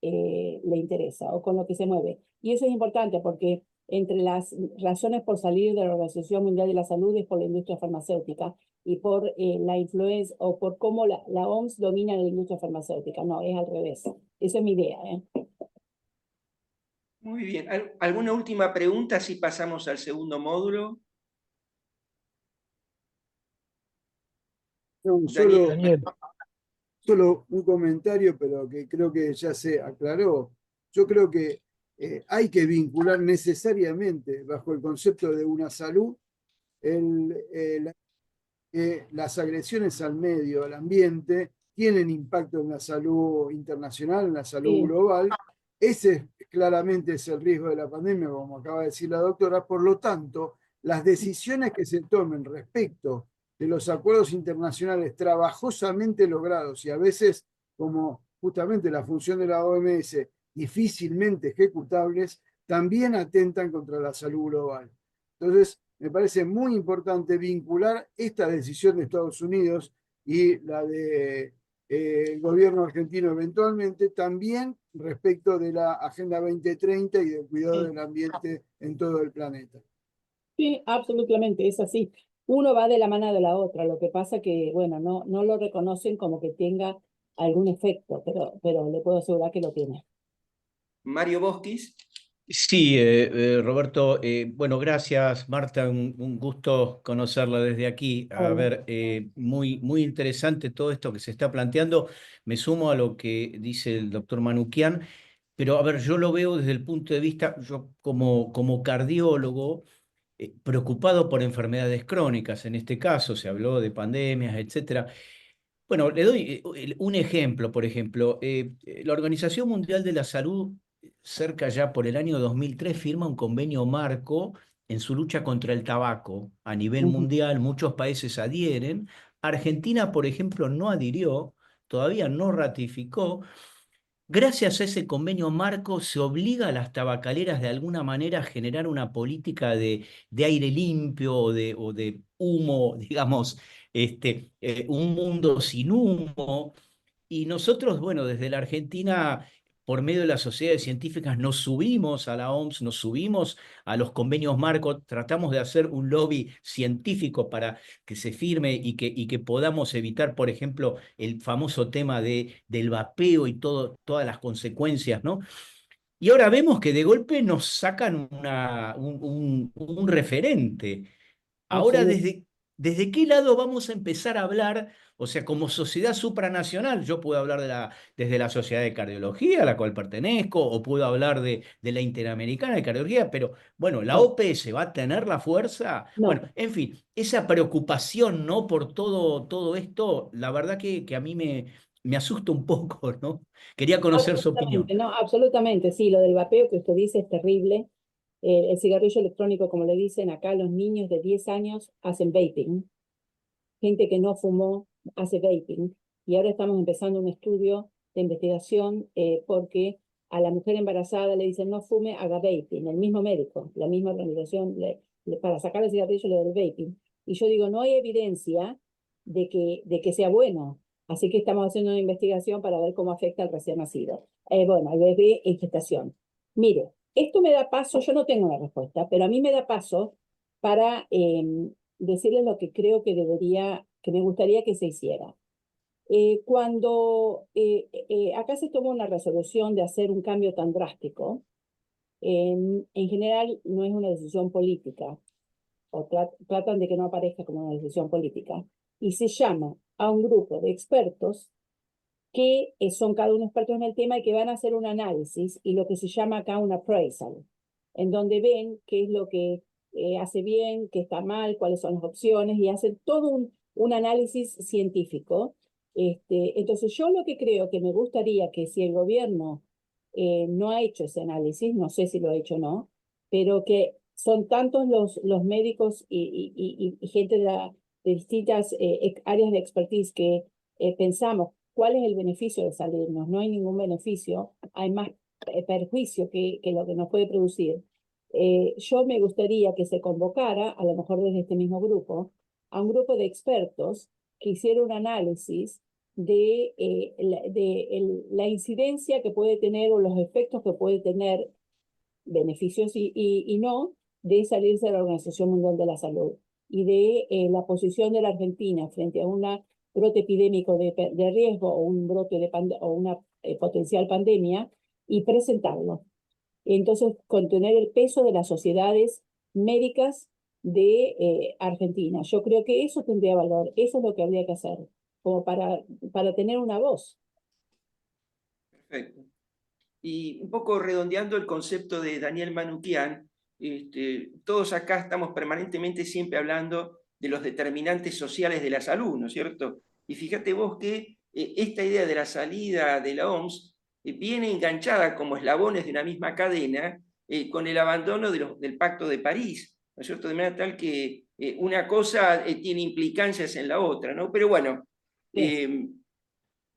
le interesa o con lo que se mueve. Y eso es importante porque entre las razones por salir de la Organización Mundial de la Salud es por la industria farmacéutica y por la influencia o por cómo la OMS domina la industria farmacéutica. No, es al revés. Esa es mi idea. Muy bien. ¿Alguna última pregunta si pasamos al segundo módulo? Solo un comentario, pero que creo que ya se aclaró. Yo creo que hay que vincular necesariamente bajo el concepto de una salud las agresiones al medio, al ambiente, tienen impacto en la salud internacional, en la salud global. Ese claramente es el riesgo de la pandemia, como acaba de decir la doctora. Por lo tanto, las decisiones que se tomen respecto de los acuerdos internacionales trabajosamente logrados y a veces, como justamente la función de la OMS, difícilmente ejecutables, también atentan contra la salud global. Entonces, me parece muy importante vincular esta decisión de Estados Unidos y la de el gobierno argentino eventualmente, también respecto de la Agenda 2030 y del cuidado del ambiente en todo el planeta. Sí, absolutamente, es así. Uno va de la mano de la otra. Lo que pasa que, bueno, no lo reconocen como que tenga algún efecto, pero le puedo asegurar que lo tiene. Mario Boschis. Sí, Roberto, bueno, gracias, Marta, un gusto conocerla desde aquí. A ver, muy interesante todo esto que se está planteando. Me sumo a lo que dice el doctor Manoukian, pero a ver, yo lo veo desde el punto de vista, yo como cardiólogo, preocupado por enfermedades crónicas, en este caso se habló de pandemias, etcétera. Bueno, le doy un ejemplo, por ejemplo. La Organización Mundial de la Salud, cerca ya por el año 2003, firma un convenio marco en su lucha contra el tabaco a nivel mundial. Muchos países adhieren. Argentina, por ejemplo, no adhirió, todavía no ratificó. Gracias a ese convenio marco se obliga a las tabacaleras de alguna manera a generar una política de aire limpio o de humo, digamos, un mundo sin humo. Y nosotros, bueno, desde la Argentina, por medio de las sociedades científicas, nos subimos a la OMS, nos subimos a los convenios marco, tratamos de hacer un lobby científico para que se firme y que podamos evitar, por ejemplo, el famoso tema del vapeo y todas las consecuencias, ¿no? Y ahora vemos que de golpe nos sacan un referente. Ahora, ¿desde qué lado vamos a empezar a hablar? O sea, como sociedad supranacional, yo puedo hablar desde la Sociedad de Cardiología a la cual pertenezco, o puedo hablar de la Interamericana de Cardiología, pero bueno, ¿la No, OPS va a tener la fuerza? Bueno, no, en fin, esa preocupación, ¿no? Por todo esto, la verdad que a mí me asusta un poco, ¿no? Quería conocer su opinión. absolutamente, no, absolutamente, sí, lo del vapeo que usted dice es terrible. El cigarrillo electrónico, como le dicen acá, los niños de 10 años hacen vaping. Gente que no fumó hace vaping. Y ahora estamos empezando un estudio de investigación porque a la mujer embarazada le dicen no fume, haga vaping. El mismo médico, la misma organización, para sacar el cigarrillo le da el vaping. Y yo digo, no hay evidencia de que sea bueno. Así que estamos haciendo una investigación para ver cómo afecta al recién nacido. Bueno, al bebé en gestación. Mire, esto me da paso, yo no tengo una respuesta, pero a mí me da paso para decirles lo que creo que que me gustaría que se hiciera. Cuando acá se tomó una resolución de hacer un cambio tan drástico, en general no es una decisión política, o tratan de que no aparezca como una decisión política, y se llama a un grupo de expertos que son cada uno expertos en el tema y que van a hacer un análisis y lo que se llama acá un appraisal, en donde ven qué es lo que hace bien, qué está mal, cuáles son las opciones y hacen todo un análisis científico. Entonces yo lo que creo que me gustaría que si el gobierno no ha hecho ese análisis, no sé si lo ha hecho o no, pero que son tantos los médicos y gente de distintas áreas de expertise que pensamos cuál es el beneficio de salirnos. No hay ningún beneficio, hay más perjuicio que lo que nos puede producir. Yo me gustaría que se convocara, a lo mejor desde este mismo grupo, a un grupo de expertos que hiciera un análisis de la incidencia que puede tener o los efectos que puede tener, beneficios y no, de salirse de la Organización Mundial de la Salud y de la posición de la Argentina frente a un brote epidémico de riesgo o un brote o una potencial pandemia y presentarlo. Entonces, contener el peso de las sociedades médicas de Argentina. Yo creo que eso tendría valor, eso es lo que habría que hacer, como para tener una voz. Perfecto. Y un poco redondeando el concepto de Daniel Manoukian, todos acá estamos permanentemente siempre hablando de los determinantes sociales de la salud, ¿no es cierto? Y fíjate vos que esta idea de la salida de la OMS viene enganchada como eslabones de una misma cadena con el abandono del Pacto de París, ¿no es cierto? De manera tal que una cosa tiene implicancias en la otra, ¿no? Pero bueno, Sí.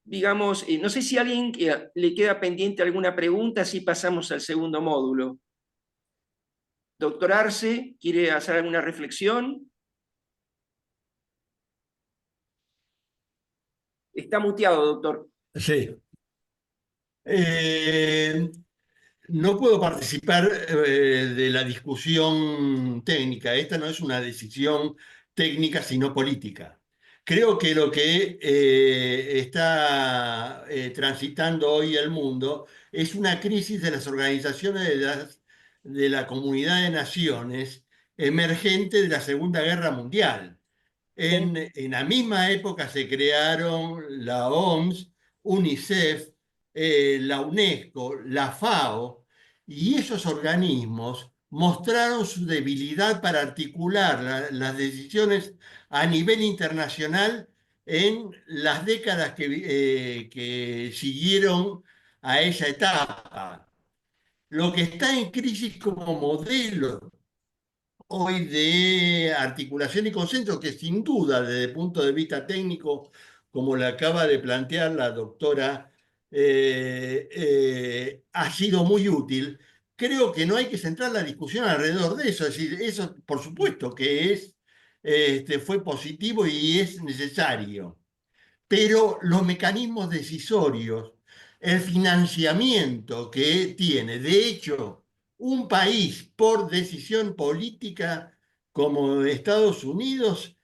digamos, no sé si a alguien le queda pendiente alguna pregunta, si pasamos al segundo módulo. Doctor Arce, ¿quiere hacer alguna reflexión? Está muteado, doctor. Sí. No puedo participar de la discusión técnica. Esta no es una decisión técnica, sino política. Creo que lo que está transitando hoy el mundo es una crisis de las organizaciones de la Comunidad de Naciones emergente de la Segunda Guerra Mundial. Sí. En la misma época se crearon la OMS, UNICEF, la UNESCO, la FAO, y esos organismos mostraron su debilidad para articular las decisiones a nivel internacional en las décadas que siguieron a esa etapa. Lo que está en crisis como modelo hoy de articulación y consenso, que sin duda desde el punto de vista técnico, como le acaba de plantear la doctora, ha sido muy útil. Creo que no hay que centrar la discusión alrededor de eso. Es decir, eso por supuesto que fue positivo y es necesario, pero los mecanismos decisorios, el financiamiento que tiene, de hecho, un país por decisión política como Estados Unidos,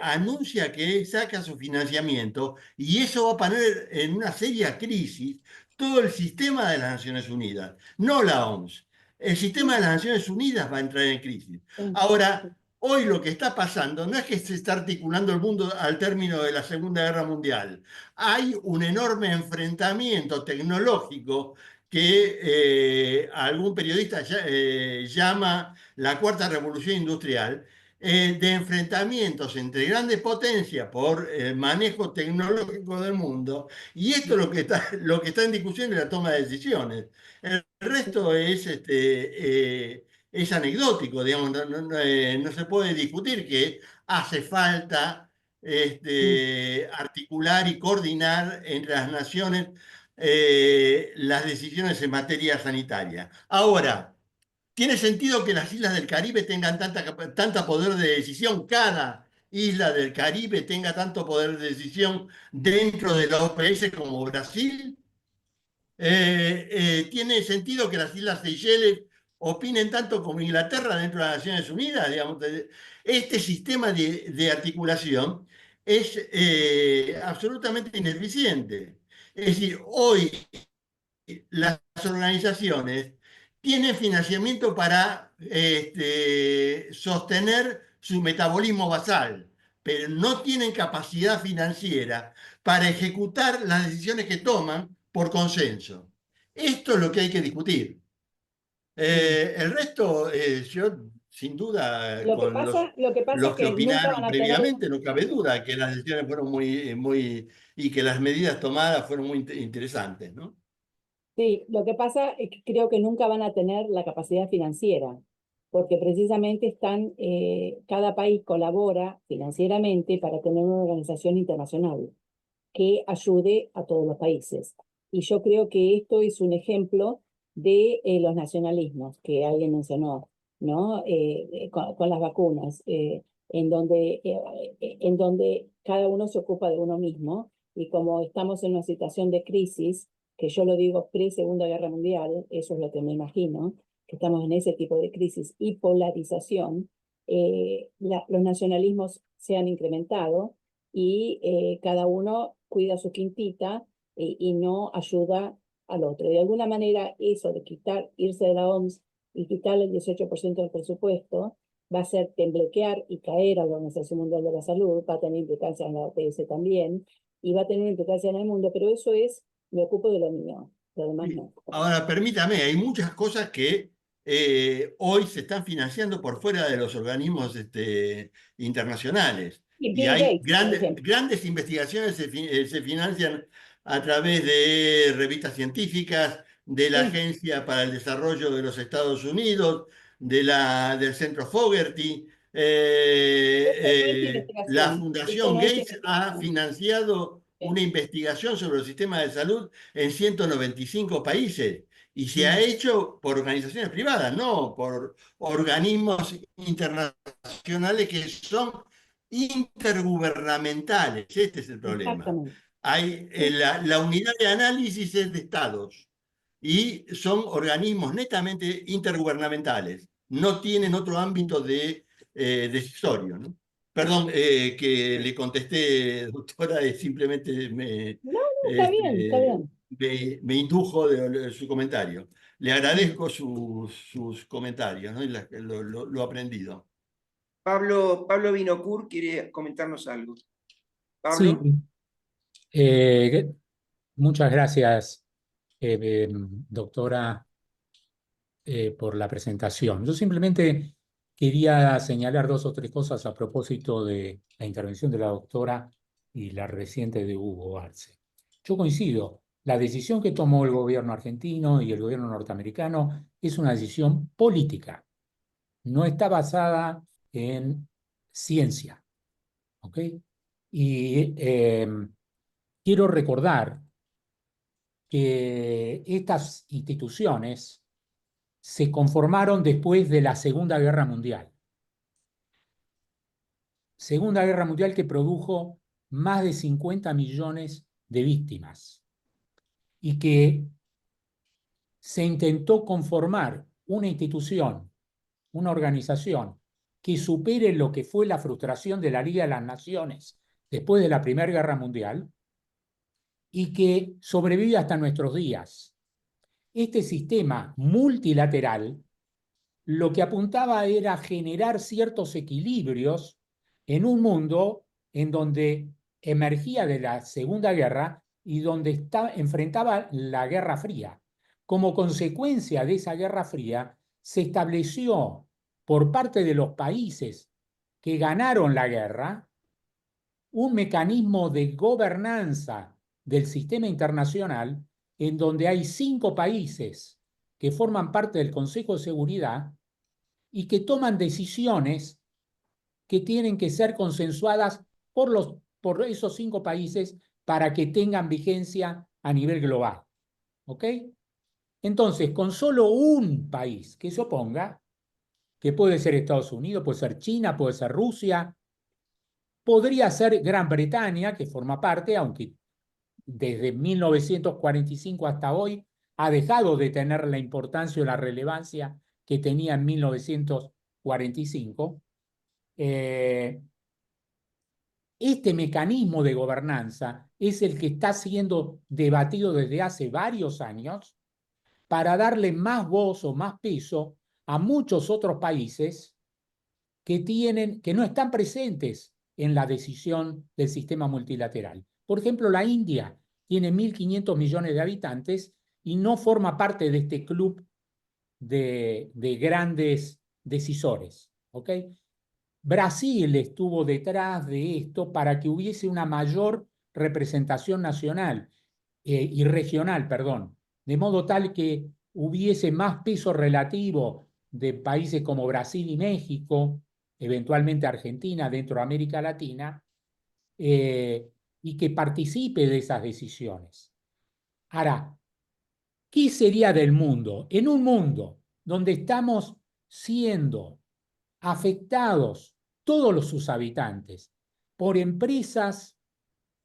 anuncia que saca su financiamiento y eso va a poner en una seria crisis todo el sistema de las Naciones Unidas, no la OMS. El sistema de las Naciones Unidas va a entrar en crisis. Sí. Ahora, Hoy lo que está pasando no es que se está articulando el mundo al término de la Segunda Guerra Mundial. Hay un enorme enfrentamiento tecnológico que algún periodista llama la Cuarta Revolución Industrial, de enfrentamientos entre grandes potencias por el manejo tecnológico del mundo, y esto es lo que está en discusión es la toma de decisiones. El resto es anecdótico, digamos, no se puede discutir que hace falta articular y coordinar entre las naciones las decisiones en materia sanitaria. Ahora, ¿tiene sentido que las islas del Caribe tengan tanta poder de decisión? Cada isla del Caribe tenga tanto poder de decisión dentro de la OPS como Brasil. ¿Tiene sentido que las Islas Seychelles opinen tanto como Inglaterra dentro de las Naciones Unidas? Digamos, este sistema de articulación es absolutamente ineficiente. Es decir, hoy las organizaciones tienen financiamiento para sostener su metabolismo basal, pero no tienen capacidad financiera para ejecutar las decisiones que toman por consenso. Esto es lo que hay que discutir. El resto, yo sin duda, con Lo que pasa los es que que nunca van opinaron a tener. previamente, no cabe duda que las decisiones fueron y que las medidas tomadas fueron muy interesantes, ¿no? Sí, lo que pasa es que creo que nunca van a tener la capacidad financiera, porque precisamente cada país colabora financieramente para tener una organización internacional que ayude a todos los países. Y yo creo que esto es un ejemplo de los nacionalismos que alguien mencionó, ¿no? Con las vacunas, en donde cada uno se ocupa de uno mismo, y como estamos en una situación de crisis, que yo lo digo pre-Segunda Guerra Mundial, eso es lo que me imagino, que estamos en ese tipo de crisis y polarización, los nacionalismos se han incrementado y cada uno cuida su quintita y no ayuda al otro. De alguna manera, eso de irse de la OMS y quitarle el 18% del presupuesto va a hacer temblequear y caer a la Organización Mundial de la Salud, va a tener implicancias en la OPS también, y va a tener implicancias en el mundo, pero eso es, me ocupo de lo mío, lo demás no. Ahora, permítame, hay muchas cosas que hoy se están financiando por fuera de los organismos internacionales. Y Y Bill hay Gates, por ejemplo. grandes investigaciones se financian a través de revistas científicas, de la Sí. Agencia para el Desarrollo de los Estados Unidos, del Centro Fogerty. Esto no es La investigación. Esto Fundación no es Gates ha investigación. financiado una investigación sobre el sistema de salud en 195 países, y se ha hecho por organizaciones privadas, no por organismos internacionales que son intergubernamentales. Este es el problema. Exactamente. La unidad de análisis es de estados y son organismos netamente intergubernamentales. No tienen otro ámbito decisorio, ¿no? Perdón, que le contesté, doctora, y simplemente No, está bien, está bien. me indujo de su comentario. Le agradezco sus comentarios, ¿no? Y lo aprendido. Pablo Vinocur quiere comentarnos algo. Sí, Pablo. muchas gracias, doctora, por la presentación. Yo simplemente quería señalar 2 o 3 cosas a propósito de la intervención de la doctora y la reciente de Hugo Arce. Yo coincido, la decisión que tomó el gobierno argentino y el gobierno norteamericano es una decisión política, no está basada en ciencia, ¿ok? Y quiero recordar que estas instituciones se conformaron después de la Segunda Guerra Mundial. Segunda Guerra Mundial que produjo más de 50 millones de víctimas y que se intentó conformar una institución, una organización que supere lo que fue la frustración de la Liga de las Naciones después de la Primera Guerra Mundial y que sobrevive hasta nuestros días. Este sistema multilateral lo que apuntaba era generar ciertos equilibrios en un mundo en donde emergía de la Segunda Guerra y donde enfrentaba la Guerra Fría. Como consecuencia de esa Guerra Fría, se estableció por parte de los países que ganaron la guerra un mecanismo de gobernanza del sistema internacional en donde hay 5 países que forman parte del Consejo de Seguridad y que toman decisiones que tienen que ser consensuadas por esos 5 países para que tengan vigencia a nivel global. ¿Ok? Entonces, con solo un país que se oponga, que puede ser Estados Unidos, puede ser China, puede ser Rusia, podría ser Gran Bretaña, que forma parte, aunque desde 1945 hasta hoy ha dejado de tener la importancia o la relevancia que tenía en 1945. Este mecanismo de gobernanza es el que está siendo debatido desde hace varios años para darle más voz o más peso a muchos otros países que no están presentes en la decisión del sistema multilateral. Por ejemplo, la India tiene 1.500 millones de habitantes y no forma parte de este club de grandes decisores. ¿Ok? Brasil estuvo detrás de esto para que hubiese una mayor representación nacional y regional, perdón, de modo tal que hubiese más peso relativo de países como Brasil y México, eventualmente Argentina dentro de América Latina, y que participe de esas decisiones. Ahora, ¿qué sería del mundo? En un mundo donde estamos siendo afectados todos sus habitantes por empresas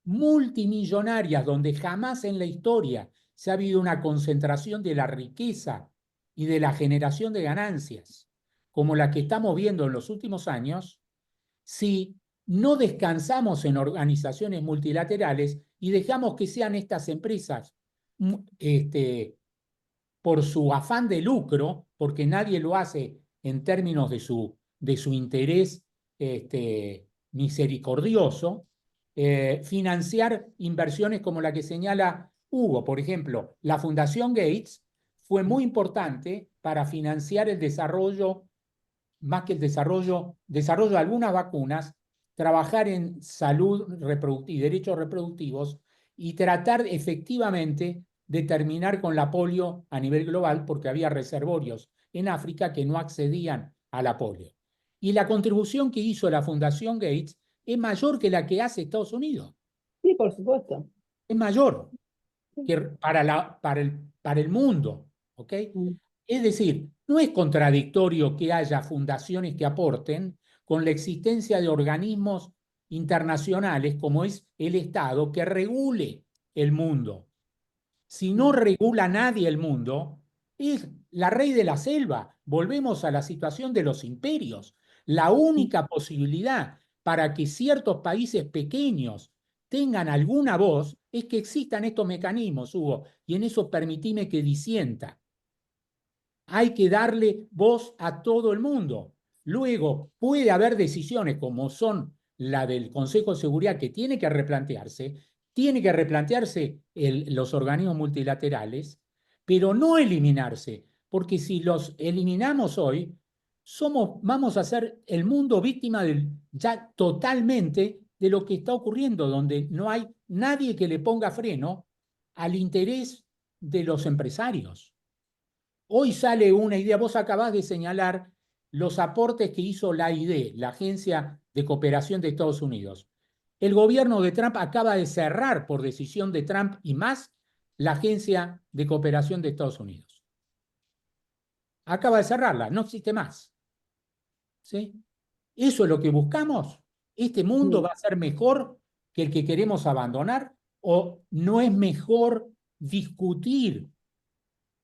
multimillonarias donde jamás en la historia se ha habido una concentración de la riqueza y de la generación de ganancias, como la que estamos viendo en los últimos años, si no descansamos en organizaciones multilaterales y dejamos que sean estas empresas por su afán de lucro, porque nadie lo hace en términos de su interés misericordioso, financiar inversiones como la que señala Hugo. Por ejemplo, la Fundación Gates fue muy importante para financiar el desarrollo, más que el desarrollo de algunas vacunas, trabajar en salud y derechos reproductivos y tratar efectivamente de terminar con la polio a nivel global, porque había reservorios en África que no accedían a la polio. Y la contribución que hizo la Fundación Gates es mayor que la que hace Estados Unidos. Sí, por supuesto. Es mayor que para el mundo. ¿Ok? Es decir, no es contradictorio que haya fundaciones que aporten con la existencia de organismos internacionales como es el Estado que regule el mundo. Si no regula nadie el mundo, es la ley de la selva. Volvemos a la situación de los imperios. La única posibilidad para que ciertos países pequeños tengan alguna voz es que existan estos mecanismos, Hugo, y en eso permitime que disienta. Hay que darle voz a todo el mundo. Luego, puede haber decisiones como son la del Consejo de Seguridad que tiene que replantearse los organismos multilaterales, pero no eliminarse, porque si los eliminamos hoy, vamos a ser el mundo víctima ya totalmente de lo que está ocurriendo, donde no hay nadie que le ponga freno al interés de los empresarios. Hoy sale una idea, vos acabás de señalar los aportes que hizo la AID, la Agencia de Cooperación de Estados Unidos. El gobierno de Trump acaba de cerrar, por decisión de Trump y más, la Agencia de Cooperación de Estados Unidos. Acaba de cerrarla, no existe más. ¿Sí? ¿Eso es lo que buscamos? ¿Este mundo va a ser mejor que el que queremos abandonar? ¿O no es mejor discutir,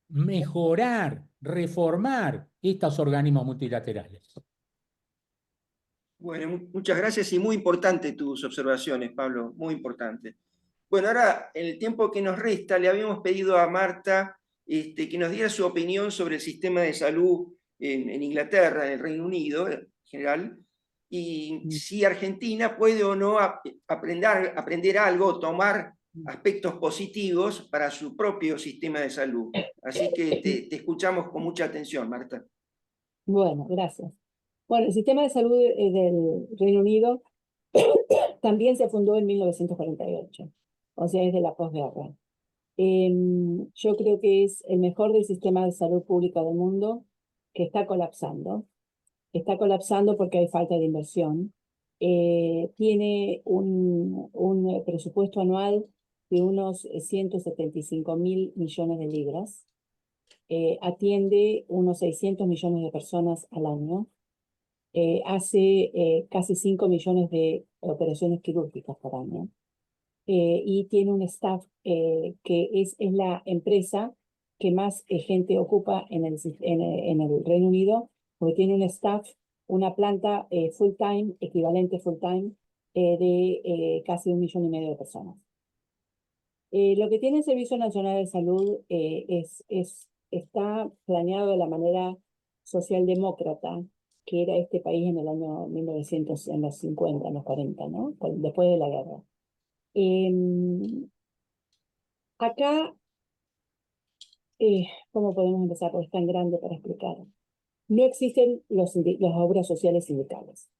mejorar, reformar estos organismos multilaterales? Bueno, muchas gracias y muy importante tus observaciones, Pablo, muy importante. Bueno, ahora en el tiempo que nos resta le habíamos pedido a Marta que nos diera su opinión sobre el sistema de salud en Inglaterra, en el Reino Unido en general, y si Argentina puede o no aprender algo, tomar aspectos positivos para su propio sistema de salud. Así que te escuchamos con mucha atención, Marta. Bueno, gracias. Bueno, el sistema de salud del Reino Unido también se fundó en 1948, o sea, es de la posguerra. Yo creo que es el mejor del sistema de salud pública del mundo, que está colapsando. Está colapsando porque hay falta de inversión. Tiene un presupuesto anual de unos 175.000 millones de libras. Atiende unos 600 millones de personas al año. Hace casi 5 millones de operaciones quirúrgicas por año. Y tiene un staff que es la empresa que más gente ocupa en el Reino Unido, porque tiene un staff, una planta full time, equivalente full time, de casi 1,5 millones de personas. Lo que tiene el Servicio Nacional de Salud está planeado de la manera socialdemócrata que era este país en el año 1900, en los 50, en los 40, ¿no? Después de la guerra. Acá, ¿cómo podemos empezar? Porque es tan grande para explicar. No existen las obras sociales sindicales.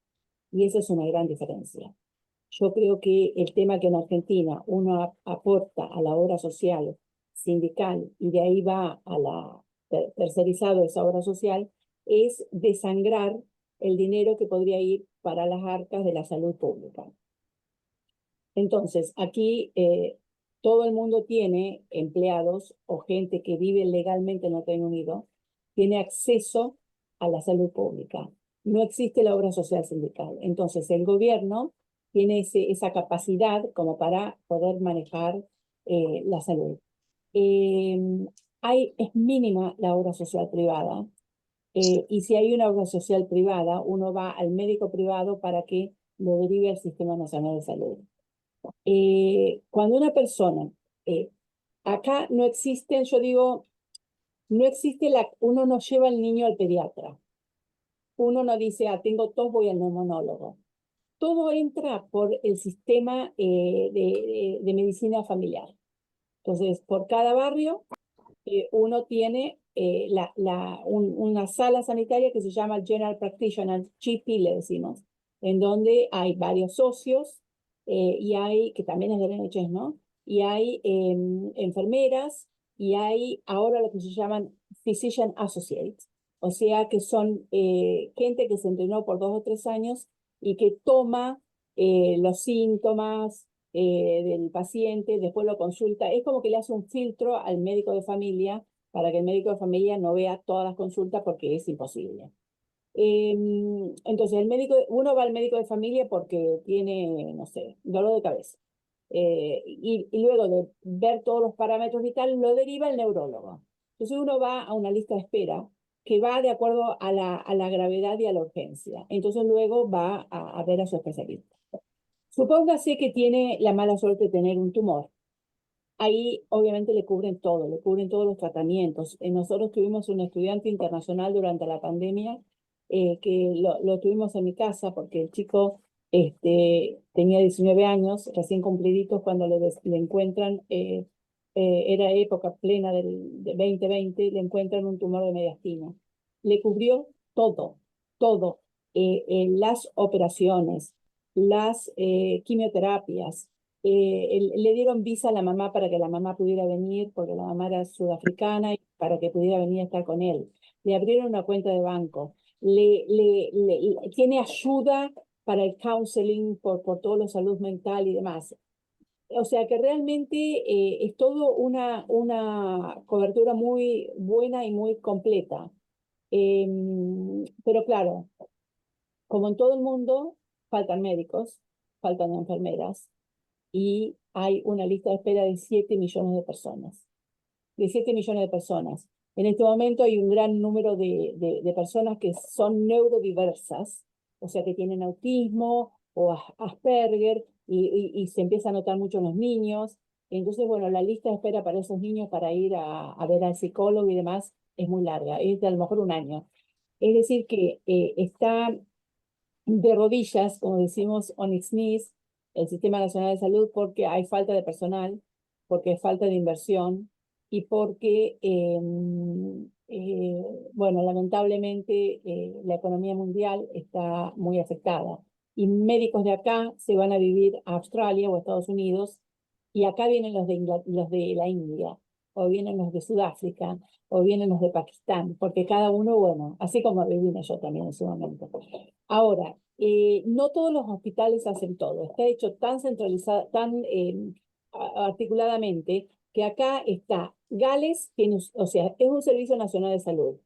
Y esa es una gran diferencia. Yo creo que el tema que en Argentina uno aporta a la obra social sindical y de ahí va a la tercerizado esa obra social es desangrar el dinero que podría ir para las arcas de la salud pública. Entonces, aquí todo el mundo tiene empleados o gente que vive legalmente en el Reino Unido, tiene acceso a la salud pública. No existe la obra social sindical. Entonces, el gobierno tiene esa capacidad como para poder manejar la salud. Es mínima la obra social privada. Y si hay una obra social privada, uno va al médico privado para que lo derive al Sistema Nacional de Salud. Cuando una persona, acá no existen, yo digo, no existe uno no lleva al niño al pediatra. Uno no dice, tengo tos, voy al neumonólogo. Todo entra por el sistema de medicina familiar. Entonces, por cada barrio, uno tiene una sala sanitaria que se llama General Practitioner, GP le decimos, en donde hay varios socios y hay, que también es del NHS, ¿no? Y hay enfermeras y hay ahora lo que se llaman Physician Associates, o sea que son gente que se entrenó por 2 o 3 años y que toma los síntomas del paciente, después lo consulta. Es como que le hace un filtro al médico de familia para que el médico de familia no vea todas las consultas porque es imposible. Entonces, uno va al médico de familia porque tiene, no sé, dolor de cabeza. Y luego de ver todos los parámetros y tal, lo deriva el neurólogo. Entonces uno va a una lista de espera que va de acuerdo a la gravedad y a la urgencia. Entonces luego va a ver a su especialista. Supóngase que tiene la mala suerte de tener un tumor. Ahí obviamente le cubren todos los tratamientos. Nosotros tuvimos un estudiante internacional durante la pandemia que lo tuvimos en mi casa porque el chico tenía 19 años, recién cumpliditos cuando le encuentran, era época plena del 2020, le encuentran un tumor de mediastina. Le cubrió todo, las operaciones, las quimioterapias, le dieron visa a la mamá para que la mamá pudiera venir, porque la mamá era sudafricana, y para que pudiera venir a estar con él. Le abrieron una cuenta de banco, tiene ayuda para el counseling por todo lo salud mental y demás. O sea que realmente es todo una cobertura muy buena y muy completa. Pero claro, como en todo el mundo, faltan médicos, faltan enfermeras, y hay una lista de espera de 7 millones de personas. De 7 millones de personas. En este momento hay un gran número de personas que son neurodiversas, o sea que tienen autismo o Asperger, y se empieza a notar mucho en los niños. Entonces, bueno, la lista de espera para esos niños para ir a ver al psicólogo y demás es muy larga, es de a lo mejor un año. Es decir, que está de rodillas, como decimos, on its knees, el Sistema Nacional de Salud, porque hay falta de personal, porque hay falta de inversión y porque, bueno, lamentablemente la economía mundial está muy afectada. Y médicos de acá se van a vivir a Australia o a Estados Unidos, y acá vienen los de la India, o vienen los de Sudáfrica, o vienen los de Pakistán, porque cada uno, bueno, así como vine yo también en su momento. Ahora, no todos los hospitales hacen todo. Está hecho tan centralizado, tan articuladamente, que acá está Gales, tiene, o sea, es un Servicio Nacional de Salud,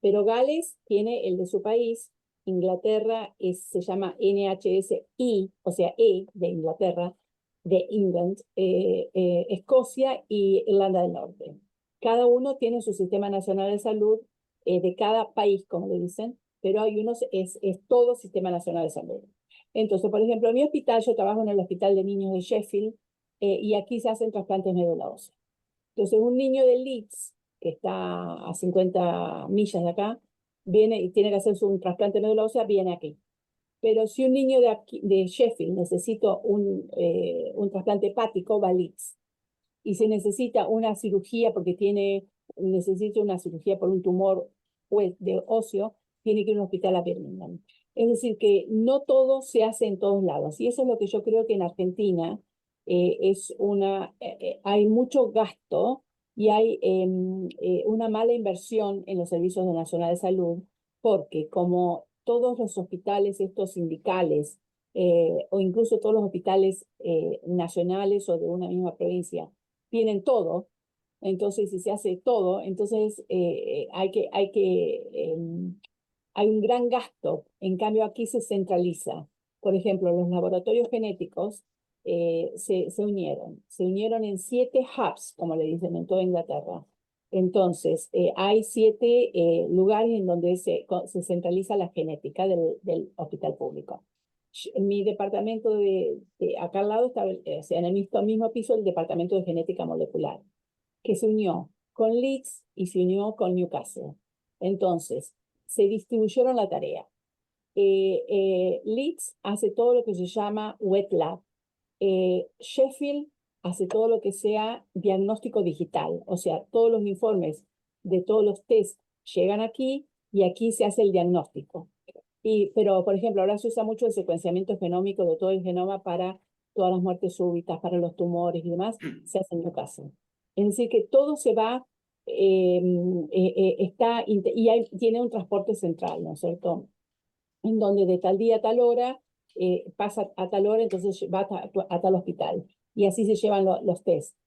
pero Gales tiene el de su país, Inglaterra se llama NHSI, o sea, E de Inglaterra, de England, Escocia y Irlanda del Norte. Cada uno tiene su Sistema Nacional de Salud de cada país, como le dicen, pero hay unos, es todo Sistema Nacional de Salud. Entonces, por ejemplo, en mi hospital, yo trabajo en el Hospital de Niños de Sheffield, y aquí se hacen trasplantes de médula ósea. Entonces, un niño de Leeds, que está a 50 millas de acá, viene y tiene que hacerse un trasplante de médula ósea, viene aquí. Pero si un niño de Sheffield necesita un trasplante hepático, va a Leeds. Y si necesita una cirugía porque necesita una cirugía por un tumor de óseo, tiene que ir a un hospital a Birmingham. Es decir, que no todo se hace en todos lados. Y eso es lo que yo creo que en Argentina hay mucho gasto y hay una mala inversión en los servicios de Nacional de Salud, porque como todos los hospitales estos sindicales, o incluso todos los hospitales nacionales o de una misma provincia, tienen todo, entonces si se hace todo, entonces hay un gran gasto. En cambio aquí se centraliza. Por ejemplo, los laboratorios genéticos se unieron en 7 hubs, como le dicen en toda Inglaterra. Entonces, hay 7 lugares en donde se centraliza la genética del hospital público. Mi departamento acá al lado está, o sea, en el mismo piso, el departamento de genética molecular, que se unió con Leeds y se unió con Newcastle. Entonces, se distribuyeron la tarea. Leeds hace todo lo que se llama wet lab. Sheffield hace todo lo que sea diagnóstico digital, o sea, todos los informes de todos los test llegan aquí y aquí se hace el diagnóstico. Pero, por ejemplo, ahora se usa mucho el secuenciamiento genómico de todo el genoma para todas las muertes súbitas, para los tumores y demás, se hace en Newcastle. Es decir, que todo se va, tiene un transporte central, ¿no es cierto? En donde de tal día a tal hora pasa a tal hora, entonces va a tal hospital. Y así se llevan los test.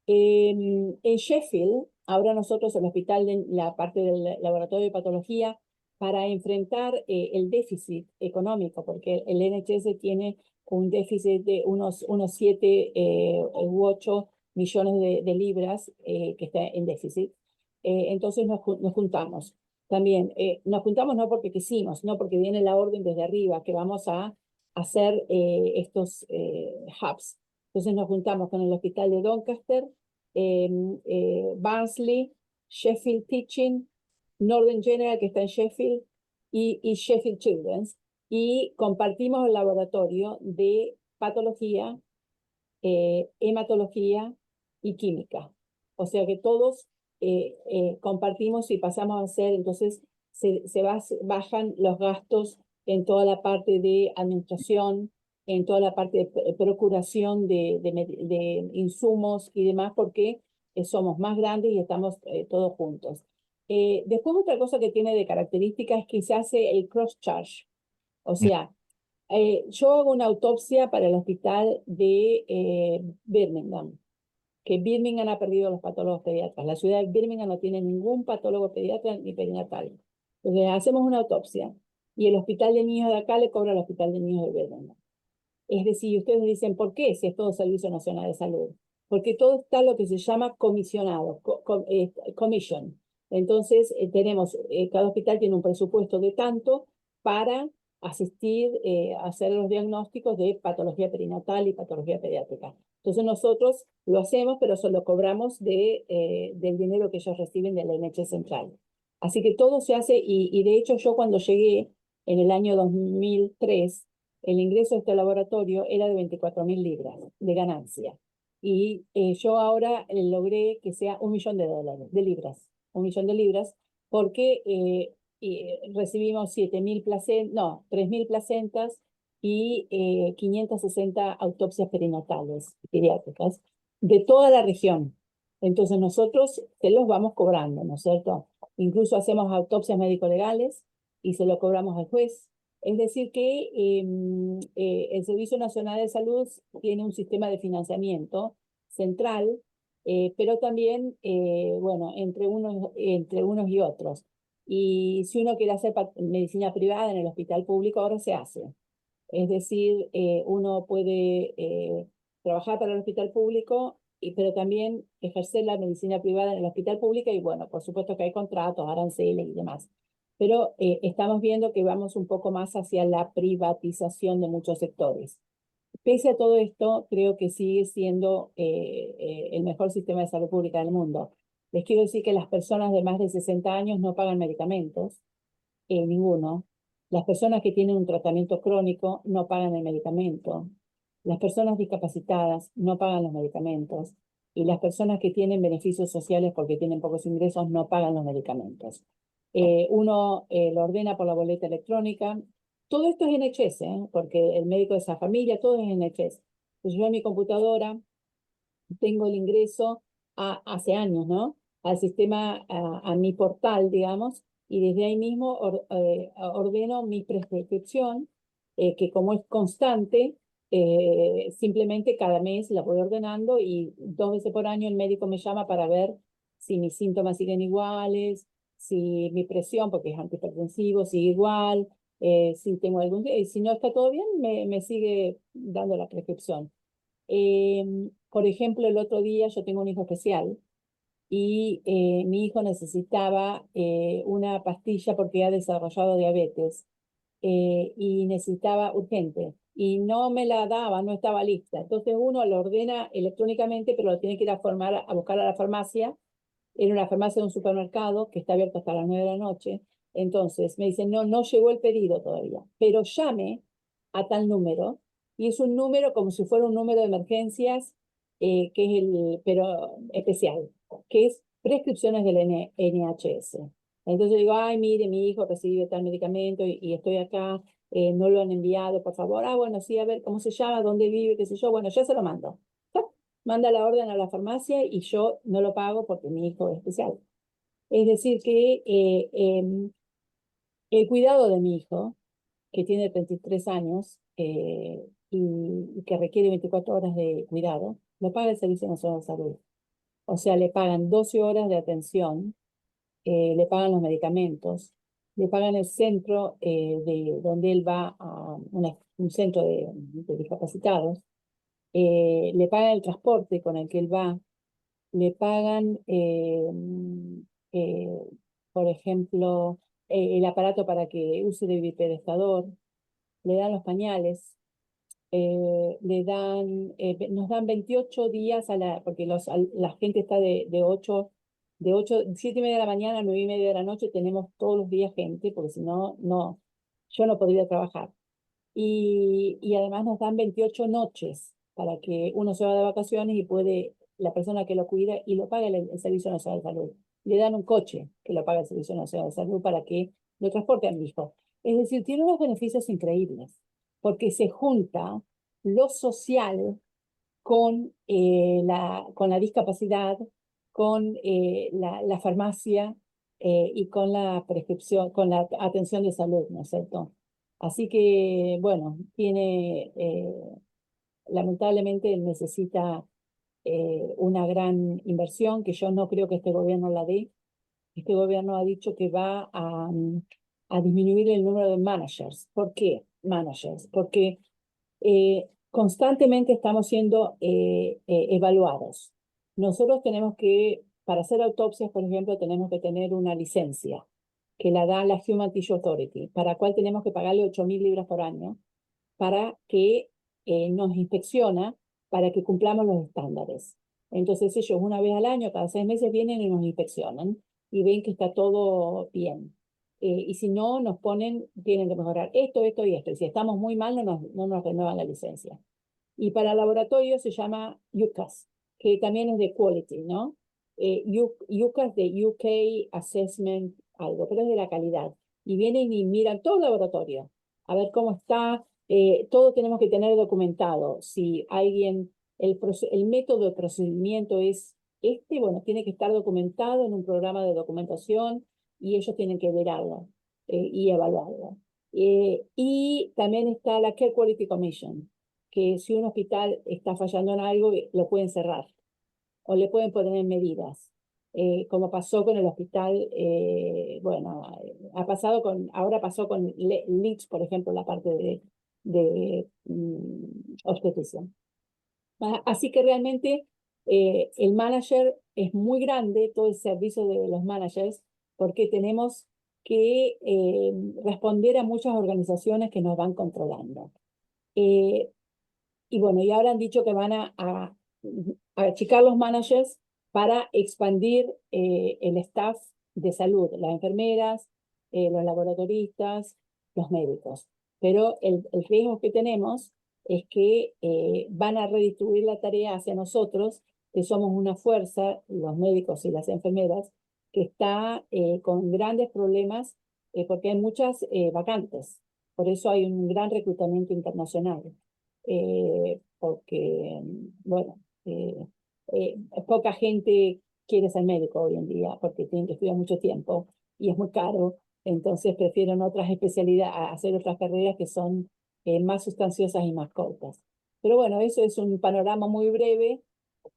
En Sheffield, ahora nosotros el hospital, la parte del laboratorio de patología, para enfrentar el déficit económico, porque el NHS tiene un déficit de unos 7 u 8 millones de libras que está en déficit. Entonces nos juntamos. También nos juntamos no porque quisimos, no porque viene la orden desde arriba, que vamos a hacer estos hubs. Entonces nos juntamos con el hospital de Doncaster, Barnsley, Sheffield Teaching, Northern General, que está en Sheffield, y Sheffield Children's, y compartimos el laboratorio de patología, hematología y química. O sea que todos compartimos y pasamos a hacer, entonces bajan los gastos en toda la parte de administración, en toda la parte de procuración de insumos y demás, porque somos más grandes y estamos todos juntos. Después otra cosa que tiene de característica es que se hace el cross-charge. O sea, yo hago una autopsia para el hospital de Birmingham, que Birmingham ha perdido los patólogos pediatras. La ciudad de Birmingham no tiene ningún patólogo pediatra ni perinatal. Entonces hacemos una autopsia y el hospital de niños de acá le cobra al hospital de niños de Birmingham. Es decir, ustedes dicen, ¿por qué? Si es todo Servicio Nacional de Salud. Porque todo está lo que se llama comisionado, commission. Entonces, cada hospital tiene un presupuesto de tanto para asistir a hacer los diagnósticos de patología perinatal y patología pediátrica. Entonces nosotros lo hacemos, pero solo cobramos del dinero que ellos reciben de la NHS central. Así que todo se hace, y de hecho yo cuando llegué en el año 2003, el ingreso de este laboratorio era de 24.000 libras de ganancia. Y yo ahora logré que sea $1.000.000 de libras, 1.000.000 de libras, porque recibimos 3.000 placentas y 560 autopsias perinatales pediátricas de toda la región. Entonces nosotros se los vamos cobrando, ¿no es cierto? Incluso hacemos autopsias médico-legales y se lo cobramos al juez. Es decir que el Servicio Nacional de Salud tiene un sistema de financiamiento central, pero también, bueno, entre unos y otros. Y si uno quiere hacer medicina privada en el hospital público, ahora se hace. Es decir, uno puede trabajar para el hospital público, pero también ejercer la medicina privada en el hospital público y bueno, por supuesto que hay contratos, aranceles y demás. Pero estamos viendo que vamos un poco más hacia la privatización de muchos sectores. Pese a todo esto, creo que sigue siendo el mejor sistema de salud pública del mundo. Les quiero decir que las personas de más de 60 años no pagan medicamentos, ninguno. Las personas que tienen un tratamiento crónico no pagan el medicamento. Las personas discapacitadas no pagan los medicamentos. Y las personas que tienen beneficios sociales porque tienen pocos ingresos no pagan los medicamentos. Uno lo ordena por la boleta electrónica. Todo esto es NHS, porque el médico de esa familia, todo es NHS. Pues yo en mi computadora tengo el ingreso hace años, ¿no? Al sistema, a mi portal, digamos, y desde ahí mismo ordeno mi prescripción, que como es constante, simplemente cada mes la voy ordenando y 2 veces por año el médico me llama para ver si mis síntomas siguen iguales, si mi presión, porque es antihipertensivo, sigue igual, si tengo algún, si no está todo bien, me sigue dando la prescripción. Por ejemplo, el otro día yo tengo un hijo especial y mi hijo necesitaba una pastilla porque ha desarrollado diabetes y necesitaba urgente y no me la daba, no estaba lista. Entonces uno lo ordena electrónicamente, pero lo tiene que ir a buscar a la farmacia. Era una farmacia de un supermercado que está abierto hasta las 9 de la noche. Entonces me dicen, no llegó el pedido todavía, pero llame a tal número, y es un número como si fuera un número de emergencias, que es pero especial, que es prescripciones del NHS. Entonces digo, ay, mire, mi hijo recibe tal medicamento y estoy acá, no lo han enviado, por favor. Ah, bueno, sí, a ver, ¿cómo se llama? ¿Dónde vive? ¿Qué sé yo? Bueno, ya se lo mando. Manda la orden a la farmacia y yo no lo pago porque mi hijo es especial. Es decir, que el cuidado de mi hijo, que tiene 33 años y que requiere 24 horas de cuidado, lo paga el Servicio Nacional de Salud. O sea, le pagan 12 horas de atención, le pagan los medicamentos, le pagan el centro de donde él va a un centro de discapacitados, le pagan el transporte con el que él va, le pagan, eh, por ejemplo, el aparato para que use de bipedestador, le dan los pañales, nos dan 28 días porque la gente está de 7:30 de la mañana a 9:30 de la noche, tenemos todos los días gente, porque si no, yo no podría trabajar. Y además nos dan 28 noches para que uno se vaya de vacaciones y puede, la persona que lo cuida y lo paga el Servicio Nacional de Salud. Le dan un coche que lo paga el Servicio Nacional de Salud para que lo transporte a mi hijo. Es decir, tiene unos beneficios increíbles, porque se junta lo social con la discapacidad, con la farmacia y con la prescripción, con la atención de salud, ¿no es cierto? Así que, bueno, lamentablemente necesita una gran inversión que yo no creo que este gobierno la dé. Este gobierno ha dicho que va a disminuir el número de managers. ¿Por qué managers? Porque constantemente estamos siendo evaluados. Nosotros tenemos que, para hacer autopsias, por ejemplo, tenemos que tener una licencia que la da la Human Tissue Authority, para la cual tenemos que pagarle 8.000 libras por año, para que nos inspecciona, para que cumplamos los estándares. Entonces ellos una vez al año, cada 6 meses vienen y nos inspeccionan. y ven que está todo bien. Y si no, nos ponen, tienen que mejorar esto, esto y esto. Y si estamos muy mal, no nos renuevan la licencia. Y para laboratorio se llama UCAS, que también es de quality, ¿no? UCAS de UK Assessment, algo, pero es de la calidad. Y vienen y miran todo el laboratorio, a ver cómo está. Todo tenemos que tener documentado. Si alguien, el método de procedimiento es bueno, tiene que estar documentado en un programa de documentación y ellos tienen que verlo y evaluarlo. Y también está la Care Quality Commission, que si un hospital está fallando en algo, lo pueden cerrar o le pueden poner medidas, como pasó con el hospital, bueno, ahora pasó con Leeds, por ejemplo, la parte de obstetricia. Así que realmente el manager es muy grande, todo el servicio de los managers, porque tenemos que responder a muchas organizaciones que nos van controlando. Y bueno, y ahora han dicho que van a achicar los managers para expandir el staff de salud, las enfermeras, los laboratoristas, los médicos. Pero el riesgo que tenemos es que van a redistribuir la tarea hacia nosotros, que somos una fuerza, los médicos y las enfermeras, que está con grandes problemas porque hay muchas vacantes. Por eso hay un gran reclutamiento internacional. Porque, bueno, poca gente quiere ser médico hoy en día porque tienen que estudiar mucho tiempo y es muy caro, entonces prefieren otras especialidades, hacer otras carreras que son más sustanciosas y más cortas. Pero bueno, eso es un panorama muy breve,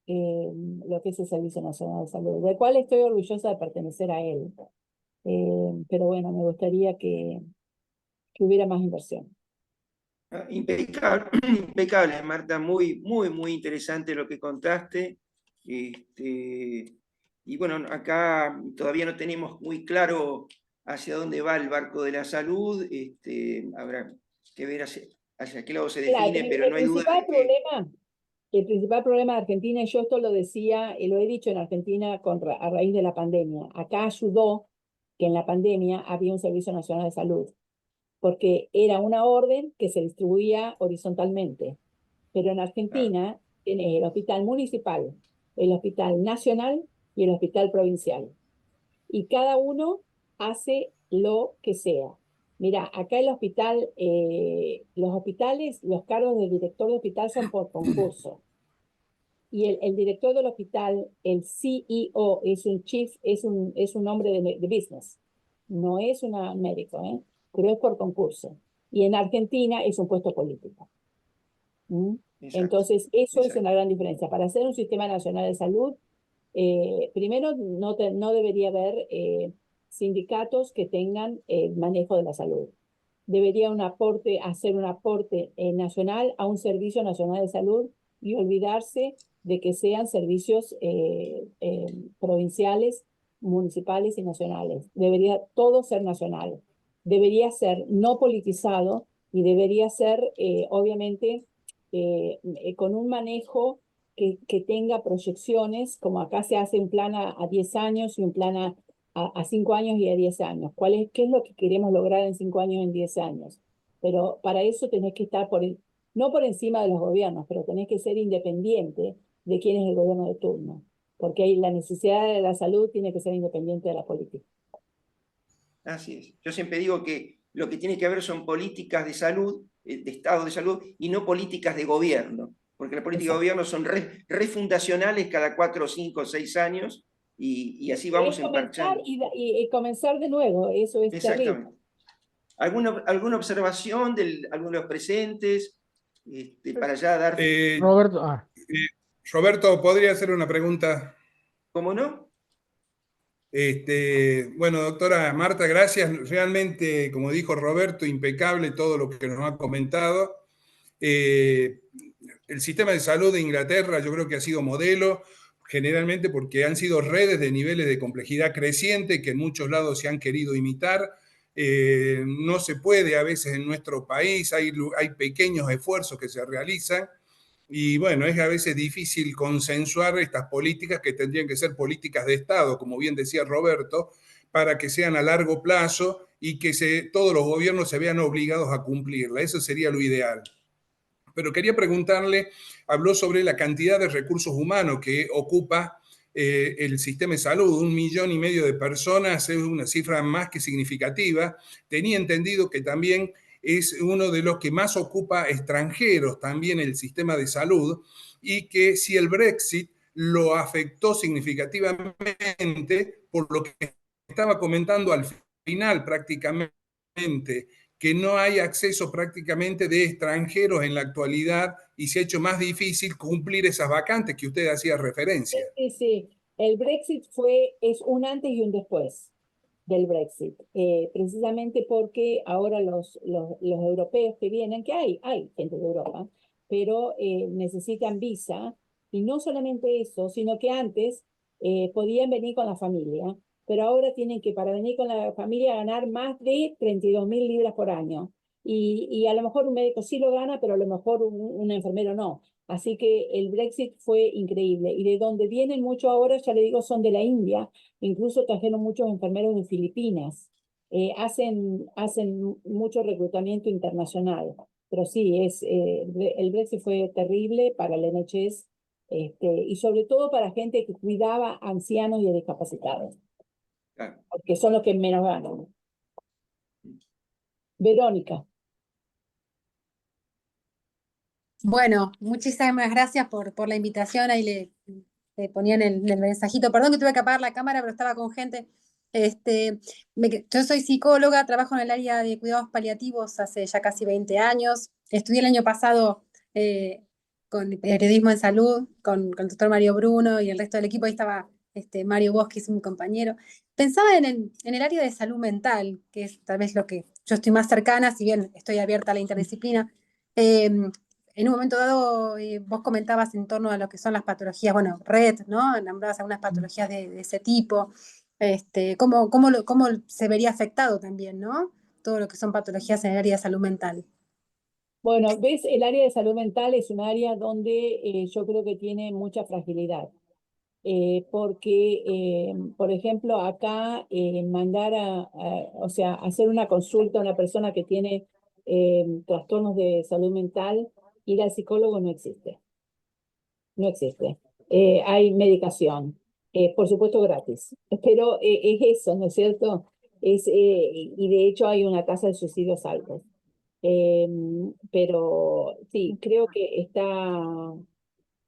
lo que es el Servicio Nacional de Salud, del cual estoy orgullosa de pertenecer a él. Pero bueno, me gustaría que hubiera más inversión. Impecable, impecable, Marta, muy, muy, muy interesante lo que contaste. Y bueno, acá todavía no tenemos muy claro hacia dónde va el barco de la salud. Habrá que ver hacia qué lado se define, pero no hay duda de que... El principal problema de Argentina, y yo esto lo decía y lo he dicho en Argentina a raíz de la pandemia, acá ayudó que en la pandemia había un Servicio Nacional de Salud, porque era una orden que se distribuía horizontalmente. Pero en Argentina tiene el hospital municipal, el hospital nacional y el hospital provincial. Y cada uno hace lo que sea. Mira, acá el hospital, los hospitales, los cargos del director de hospital son por concurso. Y el director del hospital, el CEO, es un hombre de business. No es un médico, pero es por concurso. Y en Argentina es un puesto político. Entonces, eso es una gran diferencia. Para hacer un sistema nacional de salud, primero, no debería haber sindicatos que tengan el manejo de la salud. Debería hacer un aporte nacional a un Servicio Nacional de Salud y olvidarse de que sean servicios provinciales, municipales y nacionales. Debería todo ser nacional. Debería ser no politizado y debería ser, obviamente, con un manejo que tenga proyecciones, como acá se hace un plan a 10 años y un plan a 5 años y a 10 años. ¿Qué es lo que queremos lograr en 5 años y en 10 años? Pero para eso tenés que estar no por encima de los gobiernos, pero tenés que ser independiente de quién es el gobierno de turno, porque la necesidad de la salud tiene que ser independiente de la política. Así es. Yo siempre digo que lo que tiene que haber son políticas de salud, de estado de salud, y no políticas de gobierno, porque las políticas de gobierno son refundacionales cada 4, 5, 6 años, y así vamos emparchando. Y comenzar de nuevo, eso es Exactamente. terrible. ¿Alguna observación de algunos de los presentes para ya dar... Roberto, Roberto, ¿podría hacer una pregunta? ¿Cómo no? Bueno, doctora Marta, gracias. Realmente, como dijo Roberto, impecable todo lo que nos ha comentado. El sistema de salud de Inglaterra yo creo que ha sido modelo, generalmente porque han sido redes de niveles de complejidad creciente que en muchos lados se han querido imitar. No se puede a veces en nuestro país, hay pequeños esfuerzos que se realizan. y bueno, es a veces difícil consensuar estas políticas que tendrían que ser políticas de Estado, como bien decía Roberto, para que sean a largo plazo y que todos los gobiernos se vean obligados a cumplirla. Eso sería lo ideal. Pero quería preguntarle, habló sobre la cantidad de recursos humanos que ocupa el sistema de salud, 1,5 millones de personas, es una cifra más que significativa. Tenía entendido que también es uno de los que más ocupa extranjeros también el sistema de salud, y que si el Brexit lo afectó significativamente, por lo que estaba comentando al final prácticamente, que no hay acceso prácticamente de extranjeros en la actualidad y se ha hecho más difícil cumplir esas vacantes que usted hacía referencia. Sí, sí. El Brexit es un antes y un después del Brexit, precisamente porque ahora los europeos que vienen, que hay gente de Europa, pero necesitan visa, y no solamente eso, sino que antes podían venir con la familia, pero ahora tienen que, para venir con la familia, ganar más de 32.000 libras por año. Y a lo mejor un médico sí lo gana, pero a lo mejor un enfermero no. Así que el Brexit fue increíble. Y de donde vienen mucho ahora, ya le digo, son de la India. Incluso trajeron muchos enfermeros de Filipinas. Hacen mucho reclutamiento internacional. Pero sí, el Brexit fue terrible para el NHS, y sobre todo para gente que cuidaba a ancianos y a discapacitados, Claro. porque son los que menos ganan. Verónica. Bueno, muchísimas gracias por la invitación. Ahí le ponían el mensajito. Perdón que tuve que apagar la cámara, pero estaba con gente. Yo soy psicóloga, trabajo en el área de cuidados paliativos hace ya casi 20 años. Estudié el año pasado con periodismo en salud, con el doctor Mario Bruno y el resto del equipo. Ahí estaba Mario Bosch, que es un compañero. Pensaba en el área de salud mental, que es tal vez lo que yo estoy más cercana, si bien estoy abierta a la interdisciplina. En un momento dado, vos comentabas en torno a lo que son las patologías, bueno, red, ¿no? Nombrabas algunas patologías de ese tipo. ¿Cómo se vería afectado también, ¿no? Todo lo que son patologías en el área de salud mental. Bueno, ves, el área de salud mental es un área donde yo creo que tiene mucha fragilidad. Porque, por ejemplo, acá mandar o sea, hacer una consulta a una persona que tiene trastornos de salud mental, ir al psicólogo no existe. No existe. Hay medicación, por supuesto gratis, pero es eso, ¿no es cierto? Y de hecho hay una tasa de suicidios alta. Pero sí, creo que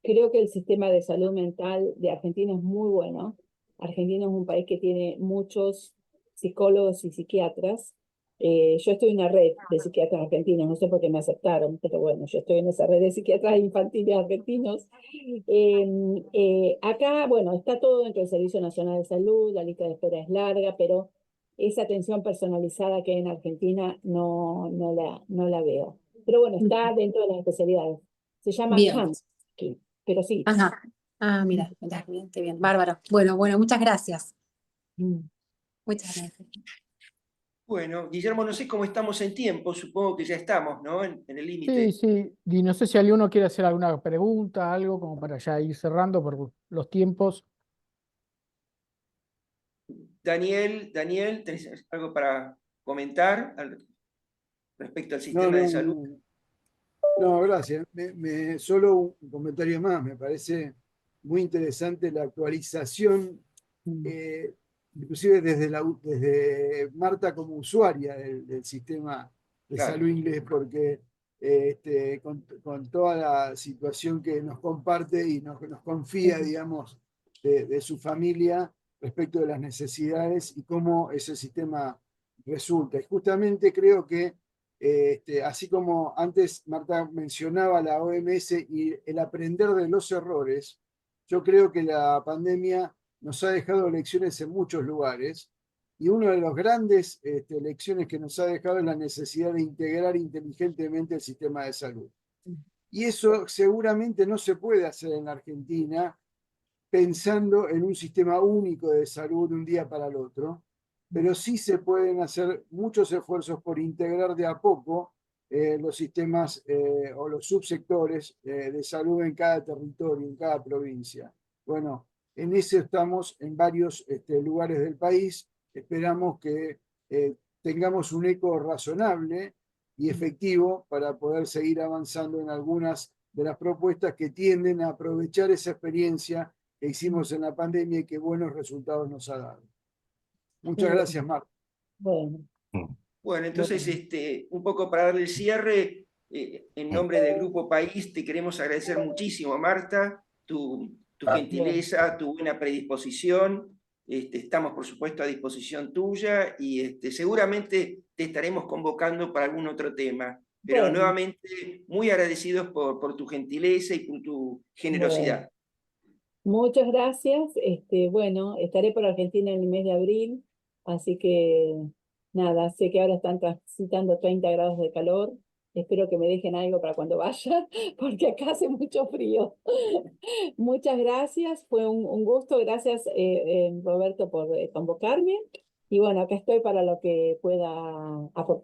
el sistema de salud mental de Argentina es muy bueno. Argentina es un país que tiene muchos psicólogos y psiquiatras. Yo estoy en una red de psiquiatras argentinos, no sé por qué me aceptaron, pero bueno, yo estoy en esa red de psiquiatras infantiles argentinos. Acá, bueno, está todo dentro del Servicio Nacional de Salud, la lista de espera es larga, pero esa atención personalizada que hay en Argentina no la veo. Pero bueno, está dentro de las especialidades. Se llama Bien. CAMS, pero sí. Ajá. Ah, mira, bien, bien, bárbaro. Bueno, muchas gracias. Muchas gracias. Bueno, Guillermo, no sé cómo estamos en tiempo, supongo que ya estamos, ¿no? En el límite. Sí, y no sé si alguno quiere hacer alguna pregunta, algo como para ya ir cerrando por los tiempos. Daniel, ¿tenés algo para comentar respecto al sistema de salud? No, gracias. Solo un comentario más. Me parece muy interesante la actualización, inclusive desde Marta como usuaria del sistema de Claro. salud inglés, porque con toda la situación que nos comparte y nos confía, digamos, de su familia respecto de las necesidades y cómo ese sistema resulta. Y justamente creo que así como antes Marta mencionaba la OMS y el aprender de los errores, yo creo que la pandemia nos ha dejado lecciones en muchos lugares, y una de las grandes lecciones que nos ha dejado es la necesidad de integrar inteligentemente el sistema de salud. Y eso seguramente no se puede hacer en la Argentina pensando en un sistema único de salud de un día para el otro, pero sí se pueden hacer muchos esfuerzos por integrar de a poco los sistemas o los subsectores de salud en cada territorio, en cada provincia. Bueno, en eso estamos en varios lugares del país. Esperamos que tengamos un eco razonable y efectivo para poder seguir avanzando en algunas de las propuestas que tienden a aprovechar esa experiencia que hicimos en la pandemia y que buenos resultados nos ha dado. Muchas gracias, Marta. Bueno. Bueno, entonces, un poco para darle el cierre, en nombre del Grupo País, te queremos agradecer muchísimo, Marta, tu gentileza, tu buena predisposición. Estamos, por supuesto, a disposición tuya y seguramente te estaremos convocando para algún otro tema. Pero Bueno. nuevamente, muy agradecidos por tu gentileza y por tu generosidad. Muchas gracias. Bueno, estaré por Argentina en el mes de abril, así que nada, sé que ahora están transitando 30 grados de calor. Espero que me dejen algo para cuando vaya, porque acá hace mucho frío. Muchas gracias, fue un gusto. Gracias, Roberto, por convocarme. Y bueno, acá estoy para lo que pueda aportar.